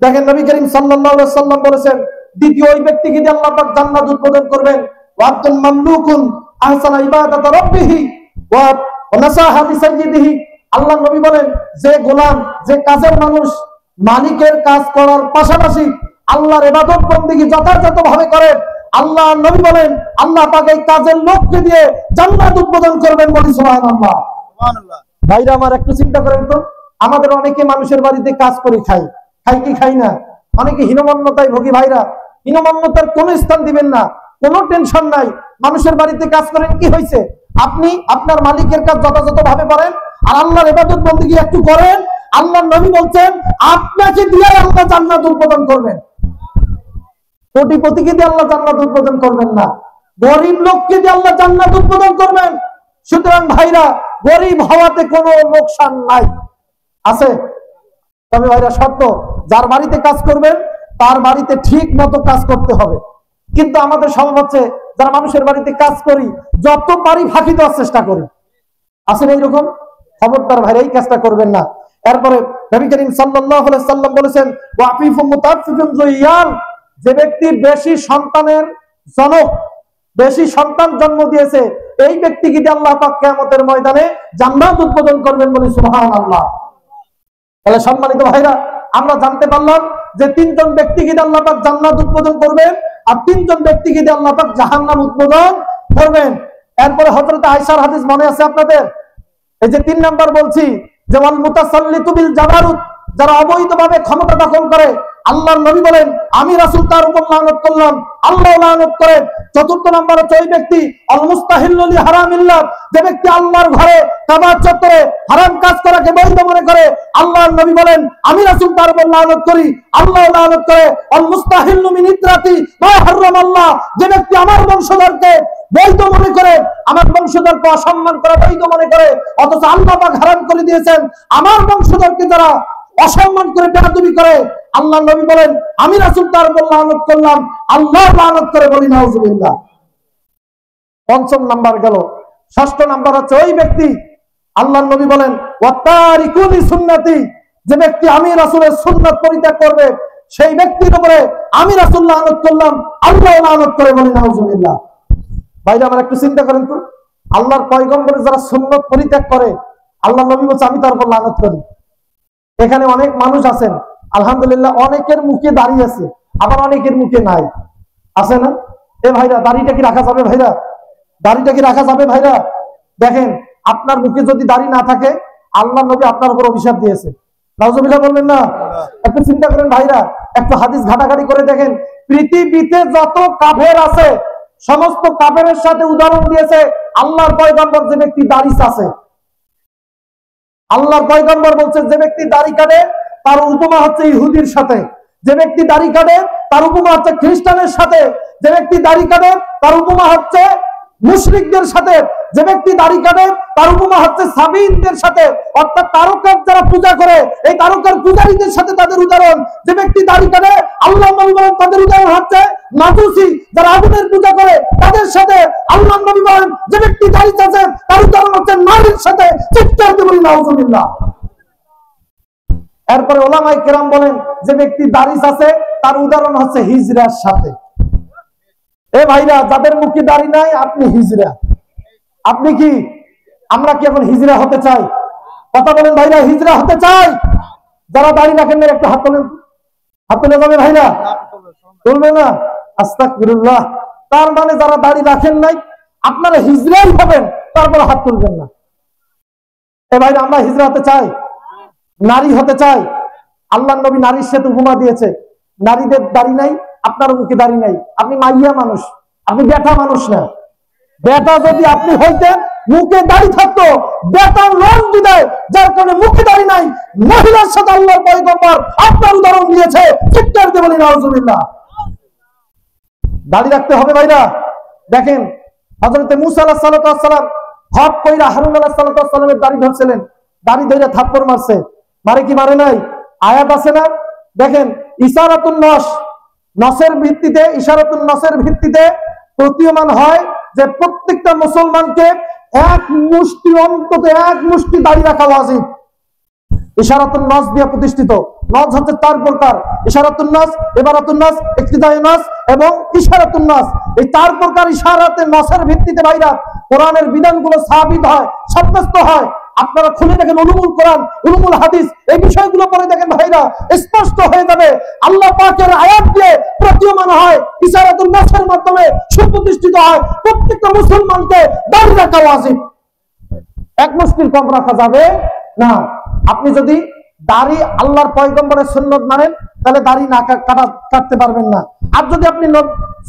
দেখেন নবী করিম সাল্লাল্লাহু আলাইহি সাল্লাম বলেছেন দ্বিতীয় ওই ব্যক্তিকে দিয়ে আল্লাহ পাক জান্নাত উদ্বোধন করবেন। ওয়াব্দুল মামলুকুন আহসানা ইবাদাত রাব্বিহি ওয়া নাসাহা লিসাইয়্যিদিহি। আল্লাহ নবী বলেন যে গোলাম, যে কাজের মানুষ মালিকের কাজ করার পাশাপাশি আল্লাহর ইবাদত বন্দেগী যথাযথভাবে করে, আল্লাহ নবী বলেন আল্লাহ পাক এই কাজের লোককে দিয়ে জান্নাত উদ্বোধন করবেন, বলি সুবহানাল্লাহ। সুবহানাল্লাহ। ভাইরা আমার, একটু চিন্তা করেন তো, আমাদের অনেকে মানুষের বাড়িতে কাজ করে খাই কি খাই না? অনেকে হীনমন্যতায় ভোগী ভাইরা। হীনমন্যতার কোনো স্থান দিবেন না, কোনো টেনশন নাই। মানুষের বাড়িতে কাজ করেন, কি হয়েছে? আপনি আপনার মালিকের কাজ যথাযথভাবে করেন আর আল্লাহর ইবাদত বন্দেগী একটু করেন। আল্লাহর নবী বলছেন আপনাকে দিয়ে আল্লাহ জান্নাত উদ্বোধন করবেন। কোটিপতিকে দিয়ে আল্লাহ জান্নাত উদ্বোধন করবেন না, গরিব লোককে দিয়ে আল্লাহ জান্নাত উদ্বোধন করবেন। সুতরাং ভাইরা, গরিব হওয়াতে কোনো লোকসান নাই, আছে? তবে ভাইরা শর্ত, যার বাড়িতে কাজ করবেন তার বাড়িতে ঠিক মতো কাজ করতে হবে। কিন্তু আমাদের স্বভাব হচ্ছে যারা মানুষের বাড়িতে কাজ করি যত পারি ফাঁকি দেওয়ার চেষ্টা করি। আসেন এইরকম? খবরদার ভাইরা, এই কাজটা করবেন না। এরপরে নবী করিম সাল্লাল্লাহু আলাইহি সাল্লাম বলেছেন ওয়াফিফু মুতাফফিফুন যুইয়ান, যে ব্যক্তি বেশি সন্তানের জনক, বেশি সন্তান জন্ম দিয়েছে, এই ব্যক্তিকে দিয়ে আল্লাহ পাক কিয়ামতের ময়দানে জান্নাত উদ্বোধন করবেন, বলি সুবহানাল্লাহ। তাহলে সম্মানিত ভাইরা, আমরা জানতে পারলাম যে 3 জন ব্যক্তিকে দিয়ে আল্লাহ পাক জান্নাত উদ্বোধন করবেন আর 3 জন ব্যক্তিকে দিয়ে আল্লাহ পাক জাহান্নাম উদ্বোধন করবেন। এরপরে হযরত আয়েশার হাদিস মনে আছে আপনাদের? এই যে 3 নাম্বার বলছি যে ওয়াল মুতাসাল্লিতু বিল জাবারুত, যারা অবৈধভাবে ক্ষমতা দখল করে, আল্লাহর নবী বলেন আমি রাসূল তার উপর লানত করলাম, আল্লাহ লানত করেন। 4র্থ নাম্বার হচ্ছে ওই ব্যক্তি আল মুস্তাহিল্লু লি হারামিল্লাহ, যে ব্যক্তি আল্লাহর ঘরে কাবা চত্বরে হারাম কাজ করাকে বৈধ মনে করে, আল্লাহর নবী বলেন আমি রাসূল তার উপর লানত করি, আল্লাহ লানত করে। আল মুস্তাহিল্লু মিন ইত্রাতি মা হারামাল্লাহ, যে ব্যক্তি আমার বংশধরকে বৈধ মনে করে, আমার বংশধরকে অসম্মান করা বৈধ মনে করে, অথচ আল্লাহ পাক হারাম করে দিয়েছেন। আমার বংশধরকে যারা অসম্মান করে বেয়াদবি করে, আল্লাহ নবী বলেন আমি রাসূল তার উপর লানত করলাম, আল্লাহ লানত করে, বলি নাউজুবিল্লাহ। 5ম নাম্বার গেল। 6ষ্ঠ নাম্বার হচ্ছে ওই ব্যক্তি, আল্লাহর নবী বলেন ওয়াতারিকু লি সুন্নতি, যে ব্যক্তি আমি রাসূলের সুন্নাত পরিত্যাগ করবে, সেই ব্যক্তির উপরে আমি রাসূল লানত করলাম, আল্লাহ লানত করে, বলি নাউজুবিল্লাহ। ভাইরা আমার, একটু চিন্তা করেন তো, আল্লাহর পয়গম্বরের যারা সুন্নাত পরিত্যাগ করে, আল্লাহর নবী বলছে আমি তার উপর লানত করি। এখানে অনেক মানুষ আছেন আলহামদুলিল্লাহ, অনেকের মুখে দাড়ি আছে, আবার অনেকের মুখে নাই, আছে না? এ ভাইরা, দাড়িটা কি রাখা যাবে ভাইরা? দাড়িটা কি রাখা যাবে ভাইরা? দেখেন, আপনার মুখে যদি দাড়ি না থাকে, আল্লাহ নবী আপনার উপর অভিশাপ দিয়েছে। নাউজুবিল্লাহ বলবেন না? একটু চিন্তা করেন ভাইরা, একটু হাদিস ঘাটাঘাটি করে দেখেন। পৃথিবীতে যত কাফের আছে সমস্ত কাফেরের সাথে উদাহরণ দিয়েছে আল্লাহর পয়গম্বর যে ব্যক্তি দাড়ি আছে। আল্লাহর পয়গম্বর বলছে যে ব্যক্তি দাড়ি কাটে তার উপমা হচ্ছে ইহুদির সাথে, যে ব্যক্তি দাড়ি কাটে তার উপমা হচ্ছে খ্রিস্টানের সাথে, যে ব্যক্তি দাড়ি কাটে তার উপমা হচ্ছে মুশরিকদের সাথে। যে ব্যক্তি দাড়ি কাটে তার উপমা হচ্ছে সাবিনদের সাথে, অর্থাৎ তারকার যারা পূজা করে এই তারকার পূজারীদের সাথে তাদের উদাহরণ। যে ব্যক্তি দাড়ি কাটে আল্লাহ নবী বলেন তাদের উদাহরণ হচ্ছে মাজুসি যারা আগুনের পূজা করে তাদের সাথে। আল্লাহ নবী বলেন যে ব্যক্তি দাড়ি চাচে তার উদাহরণ হচ্ছে নারীর সাথে। চিৎকার দিয়ে বলি নাউজুবিল্লাহ। এরপরে ওলামায়ে কেরাম বলেন যে ব্যক্তি দাড়ি চাচে তার উদাহরণ হচ্ছে হিজড়ার সাথে। এ ভাইরা, যাদের মুখে দাড়ি নাই আপনি হিজড়া। আপনি কি, আমরা কি এখন হিজড়া হতে চাই? কথা বলেন ভাইরা, হিজড়া হতে চাই? যারা দাড়ি রাখেন না একটু হাত তোলেন। হাত তুলে যাবে ভাইরা, তুলবে না? আস্তাগফিরুল্লাহ। তার মানে যারা দাড়ি রাখেন নাই আপনারা হিজড়াই হবেন, তারপর হাত তুলবেন না। এ ভাইরা, আমরা হিজড়া হতে চাই, নারী হতে চাই। আল্লাহ নবী নারীর সাথে উপমা দিয়েছে, নারীদের দাড়ি নাই, আপনার মুখে দাড়ি নাই, আপনি মাইয়া মানুষ, আপনি বেটা মানুষ না। বেটা যদি আপনি হইতেন মুখে দাড়ি থাকতো, বেটার লোন দিবে, যার কারণে মুখে দাড়ি নাই। মহিলার সাথে আল্লাহর পয়গম্বর আপনার উদাহরণ দিয়েছে। চিৎকার দিয়ে বলি নাউজুবিল্লাহ। দাড়ি রাখতে হবে ভাইরা। দেখেন হযরত মূসা আলাইহিস সালাম হক কইরা হারুন আলাইহিস সালামের দাড়ি ধরছিলেন, দাড়ি ধরে থাপ্পড় মারছে। মারে কি মারে নাই? আয়াত আছে না? দেখেন ইশারাতুন নস, নসের ভিত্তিতে, ইশারাতুন নসের ভিত্তিতে প্রতীয়মান হয় যে প্রত্যেকটা মুসলমানকে এক মুষ্টি, অন্তত এক মুষ্টি দাড়ি রাখা ওয়াজিব। ইশারাতুন নাস দিয়ে প্রতিষ্ঠিত। নাস হচ্ছে 4 প্রকার: ইশারাতুন নাস, ইবারাতুন নাস, ইক্তিদায়ুন নাস এবং ইশারাতুন নাস। এই 4 প্রকার ইশারাতে নাসের ভিত্তিতে ভাইরা কোরআনের বিধানগুলো সাবিত হয়, সাব্যস্ত হয়। আপনারা খুলে দেখেন উলুমুল কোরআন, উলুমুল হাদিস, এই বিষয়গুলো পড়ে দেখেন ভাইরা, স্পষ্ট হয়ে যাবে। আল্লাহ পাকের আয়াত দিয়ে প্রতীয়মান হয়, ইশারাতুন নাসের মাধ্যমে সুপ্রতিষ্ঠিত হয় প্রত্যেকটা মুসলমানকে দাড়ি রাখা ওয়াজিব। এক মুষ্টির কম রাখা যাবে না। আপনি যদি দাড়ি আল্লাহর পয়গম্বরের সুন্নত মানেন তাহলে দাড়ি না কাটতে পারবেন না। আর যদি আপনি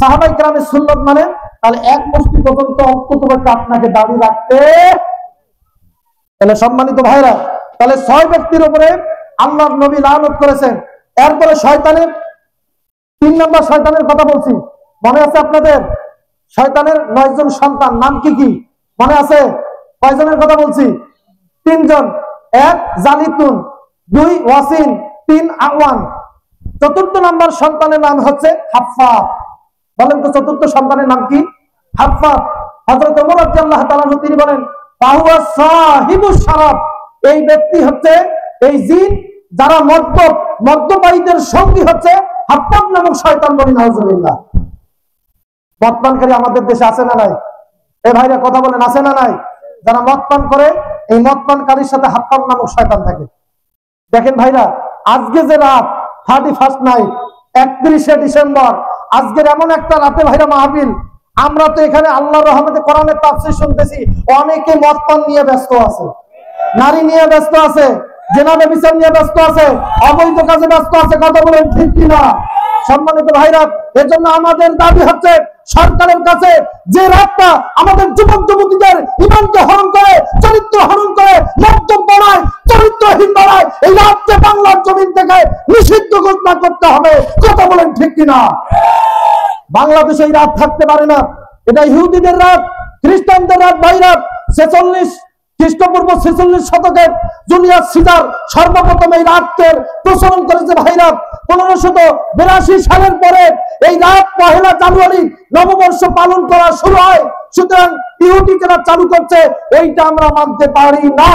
সাহাবায়ে কেরামের সুন্নত মানেন তাহলে এক মুষ্টি পর্যন্ত অন্তত আপনাকে দাড়ি রাখতে। তাহলে সম্মানিত ভাইরা, তাহলে 6 ব্যক্তির উপরে আল্লাহর নবী লানত করেছেন। এরপরে শয়তানের 3 নম্বর শয়তানের কথা বলছি, মনে আছে আপনাদের? শয়তানের 9 জন সন্তান, নাম কি কি মনে আছে? কয়জনের কথা বলছি? 3 জন। 1 জালিতুন, 2 ওয়াসিন, 3 আওয়ান। 4র্থ নম্বর সন্তানের নাম হচ্ছে হাফফাত। বলেন তো 4র্থ সন্তানের নাম কি? হাফফাত। হযরত ওমর রাদিয়াল্লাহু তাআলা তিনি বলেন ফাহুয়া সাহিবুশ শারাব, এই ব্যক্তি হচ্ছে, এই জিন যারা মদ্যপায়ীদের সঙ্গী হচ্ছে হাফফাত নামক শয়তান। বলি নাউজুবিল্লাহ। মদপানকারী আমাদের দেশে আছে না নাই? এ ভাইরা কথা বলেন, আছে না নাই? যারা মদ পান করে এই মদ পানকারীর সাথে হাফফাত নামক শয়তান থাকে। দেখেন ভাইরা, আজকে যে রাত 31st নাইট, 31শে ডিসেম্বর, আজকের এমন একটা রাতে ভাইরা মাহফিল। আমরা তো এখানে আল্লাহর রহমতে কোরআনের তাফসীর শুনতেছি, অনেকে মদ পান নিয়ে ব্যস্ত আছে, নারী নিয়ে ব্যস্ত আছে, জেনা ব্যভিচার নিয়ে ব্যস্ত আছে, অবৈধ কাজে ব্যস্ত আছে। কথা বলেন ঠিক কিনা? সম্মানিত ভাইরা, এজন্য আমাদের দাবি হচ্ছে সরকারের কাছে, যে রাতটা আমাদের যুবক যুবতীদের ঈমানকে হরণ করে, চরিত্র হরণ করে, মদ্যপ বানায়, চরিত্রহীন বানায়, এই রাতকে বাংলার জমিন থেকে নিষিদ্ধ ঘোষণা করতে হবে। কথা বলেন ঠিক কিনা? বাংলাদেশে এই রাত থাকতে পারে না। এটা ইহুদিদের রাত, খ্রিস্টানদের রাত। ভাইরা, 46 খ্রিস্টপূর্ব 46 শতকে জুলিয়াস সিজার সর্বপ্রথম এই রাতকে প্রচলন করেছে। ভাইরা, 1582 সালের পরে এই রাত 1 জানুয়ারি নববর্ষ পালন করা শুরু হয়। সুতরাং ইহুদিরা চালু করছে, ওইটা আমরা মানতে পারি না।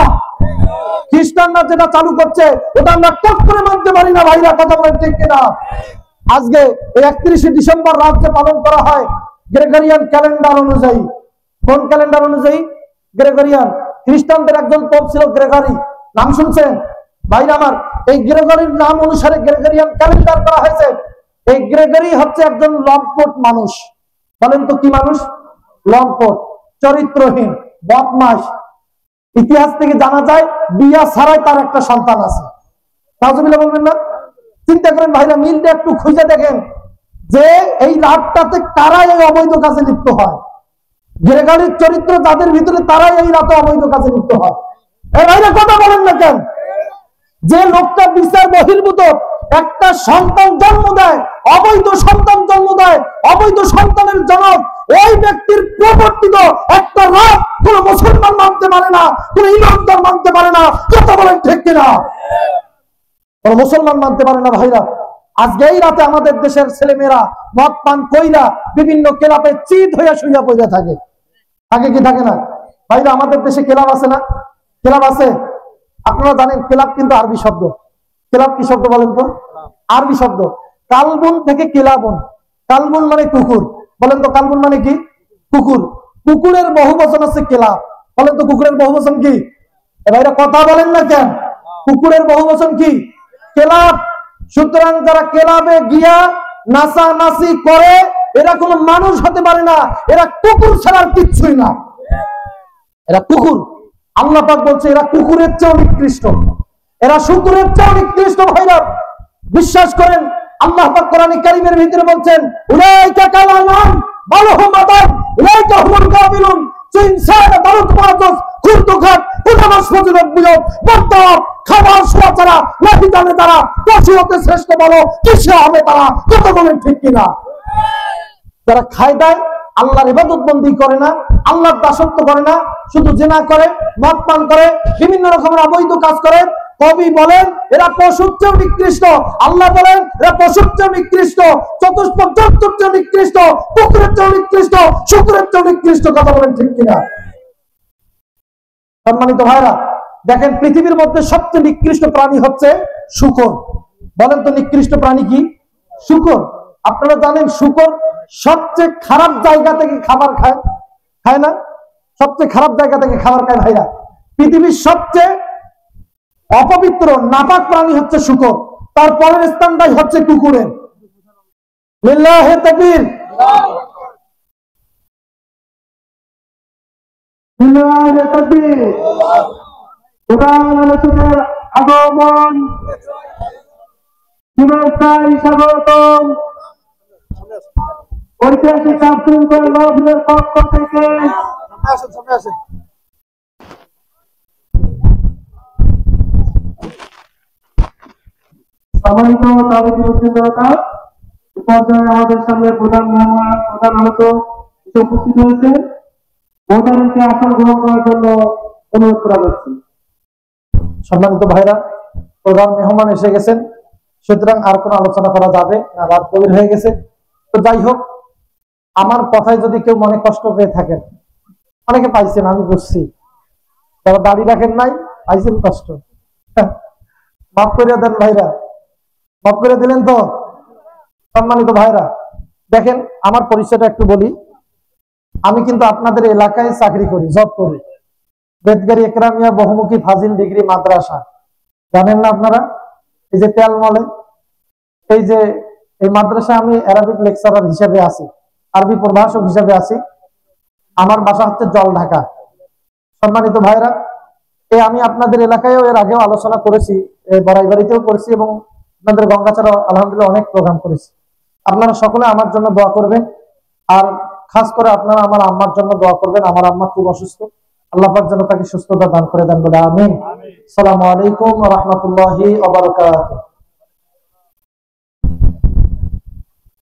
খ্রিস্টানরা যেটা চালু করছে ওটা আমরা টক করে মানতে পারি না। ভাইরা, কথা বলেন ঠিক কিনা? আজকে এই 31শে ডিসেম্বর রাতকে পালন করা হয় গ্রেগরিয়ান ক্যালেন্ডার অনুযায়ী। কোন ক্যালেন্ডার অনুযায়ী? গ্রেগরিয়ান। খ্রিস্টানদের একজন পোপ ছিল গ্রেগরি, নাম শুনছেন? ভাইরা আমার, এই গ্রেগরির নাম অনুসারে গ্রেগরিয়ান ক্যালেন্ডার করা হয়েছে। এই গ্রেগরি হচ্ছে একজন লম্পট মানুষ। বলেন তো কি মানুষ? লম্পট, চরিত্রহীন, বদমাশ। ইতিহাস থেকে জানা যায় বিয়া ছাড়াই তার একটা সন্তান আছে। নাউজুবিল্লাহ বলবেন না? চিন্তা করেন ভাইরা, মিলটা একটু খুঁজে দেখেন যে এই রাতটাতে কারা এই অবৈধ কাজে লিপ্ত হয়। গ্রেগরির চরিত্র যাদের ভিতরে, তারাই এই রাতে অবৈধ কাজে লিপ্ত হয়। এই ভাইরা কথা বলেন না কেন? যে লোকটা বিচার বহির্ভূত একটা সন্তান জন্ম দেয়, অবৈধ সন্তান জন্ম দেয়, অবৈধ সন্তানের জনক ওই ব্যক্তির প্রবর্তিত একটা রাত কোন মুসলমান মানতে পারে না, কোন ইমানদার মানতে পারে না। কথা বলেন ঠিক কিনা? কোন মুসলমান মানতে পারে না। ভাইরা, আজকে এই রাতে আমাদের দেশের ছেলেমেয়েরা মদ পান কইরা বিভিন্ন ক্লাবে চিত হইয়া শুইয়া পড়ে থাকে। থাকে কি থাকে না? ভাইরা, আমাদের দেশে ক্লাব আছে না? ক্লাব আছে। আপনারা জানেন ক্লাব কিন্তু আরবি শব্দ। ক্লাব কি শব্দ বলেন তো? আরবি শব্দ। কালবুন থেকে ক্লাবুন। কালবুন মানে কুকুর। বলেন তো কালবুন মানে কি? কুকুর। কুকুরের বহুবচন আছে ক্লাব। বলেন তো কুকুরের বহুবচন কি? ভাইরা কথা বলেন না কেন? কুকুরের বহুবচন কি? ক্লাব। সুতরাং যারা ক্লাবে গিয়া নাচানাচি করে এরা কোনো মানুষ হতে পারে না, এরা কুকুর ছাড়া কিচ্ছুই না। এরা কুকুর। আল্লাহ পাক বলছে এরা কুকুরের চেয়ে নিকৃষ্ট, এরা শুকুরের চেয়ে নিকৃষ্ট। ভাইরা, বিশ্বাস করেন আল্লাহ পাক কোরআন কারীমের ভিতরে বলছেন উলাইকা কালামান বালহুম আদান উলাইকা হুমুল গাফিলুন। ইনসান দারুত মাদস কুরতুখাত পুনমাস ফজিলত বিলত বর্তমান খাবার শোয়া ছাড়া লাঠি টানে তারা পশু হতে শ্রেষ্ঠ বলো কিসে হবে তারা? কত বলেন ঠিক কিনা? যারা খায় দেয়, আল্লাহর ইবাদত বন্দি করে না, আল্লাহর দাসত্ব করে না, শুধু জিনা করে, মদ পান করে, বিভিন্ন রকমের অবৈধ কাজ করে, কবি বলেন এরা পশুর চেয়ে নিকৃষ্ট। আল্লাহ বলেন এরা পশুর চেয়ে নিকৃষ্ট, চতুষ্পদ জন্তুর চেয়ে নিকৃষ্ট, কুকুরের চেয়ে নিকৃষ্ট, শুকুরের চেয়ে নিকৃষ্ট। কথা বলেন ঠিক কিনা? সম্মানিত ভাইরা, দেখেন পৃথিবীর মধ্যে সবচেয়ে নিকৃষ্ট প্রাণী হচ্ছে শূকর। বলেন তো নিকৃষ্ট প্রাণী কি? শূকর। আপনারা জানেন শূকর সবচেয়ে খারাপ জায়গা থেকে খাবার খায়, খায় না? সবচেয়ে খারাপ জায়গা থেকে খাবার খায়। ভাইরা, পৃথিবীর সবচেয়ে অপবিত্র নাপাক প্রাণী হচ্ছে শূকর, তারপরের স্থানটাই হচ্ছে কুকুরের। লিল্লাহি তাকবীর, লিল্লাহি তাকবীর। প্রধান আলোচকের আগমন, শুভেচ্ছায় স্বাগতম। ঐতিহাসিক আব্দুল করিমের পক্ষ থেকে সম্মানিত তাওহীদ উদ্দীনতা পর্যায়ে আমাদের সামনে প্রধান মেহমান, প্রধান আলোচক উপস্থিত হয়েছে। মহোদয়কে আসন গ্রহণ করার জন্য অনুরোধ করা হচ্ছে। সম্মানিত ভাইরা, প্রধান মেহমান এসে গেছেন, সুতরাং আর কোনো আলোচনা করা যাবে না, রাত গভীর হয়ে গেছে। তো যাই হোক, আমার কথায় যদি কেউ মনে কষ্ট পেয়ে থাকেন, অনেকে পাইছেন আমি বুঝছি, যারা দাড়ি রাখেন নাই পাইছেন কষ্ট, মাফ করে দেন ভাইরা, মাফ করে দিলেন তো? সম্মানিত ভাইরা, দেখেন আমার পরিচয়টা একটু বলি। আমি কিন্তু আপনাদের এলাকায় চাকরি করি, জব করি, বেদগাড়ি একরামিয়া বহুমুখী ফাজিল ডিগ্রি মাদ্রাসা। জানেন না আপনারা? এই যে তেলমলে, এই যে এই মাদ্রাসা আমি অ্যারাবিক লেকচারার হিসেবে আছি, আরবি প্রভাষক হিসেবে আছি। আমার বাসা হচ্ছে জলঢাকা। সম্মানিত ভাইরা, আমি আপনাদের এলাকায়ও এর আগেও আলোচনা করেছি, বড়াইবাড়িতেও করেছি এবং আপনাদের গঙ্গাচড়া আলহামদুলিল্লাহ অনেক প্রোগ্রাম করেছি। আপনারা সকলে আমার জন্য দোয়া করবেন, আর খাস করে আপনারা আমার আম্মার জন্য দোয়া করবেন। আমার আম্মা খুব অসুস্থ, আল্লাহ পাক যেন তাকে সুস্থতা দান করে দেন বলে আমিন। আসসালামু আলাইকুম ওয়া রাহমাতুল্লাহি ওয়া বারাকাতুহু।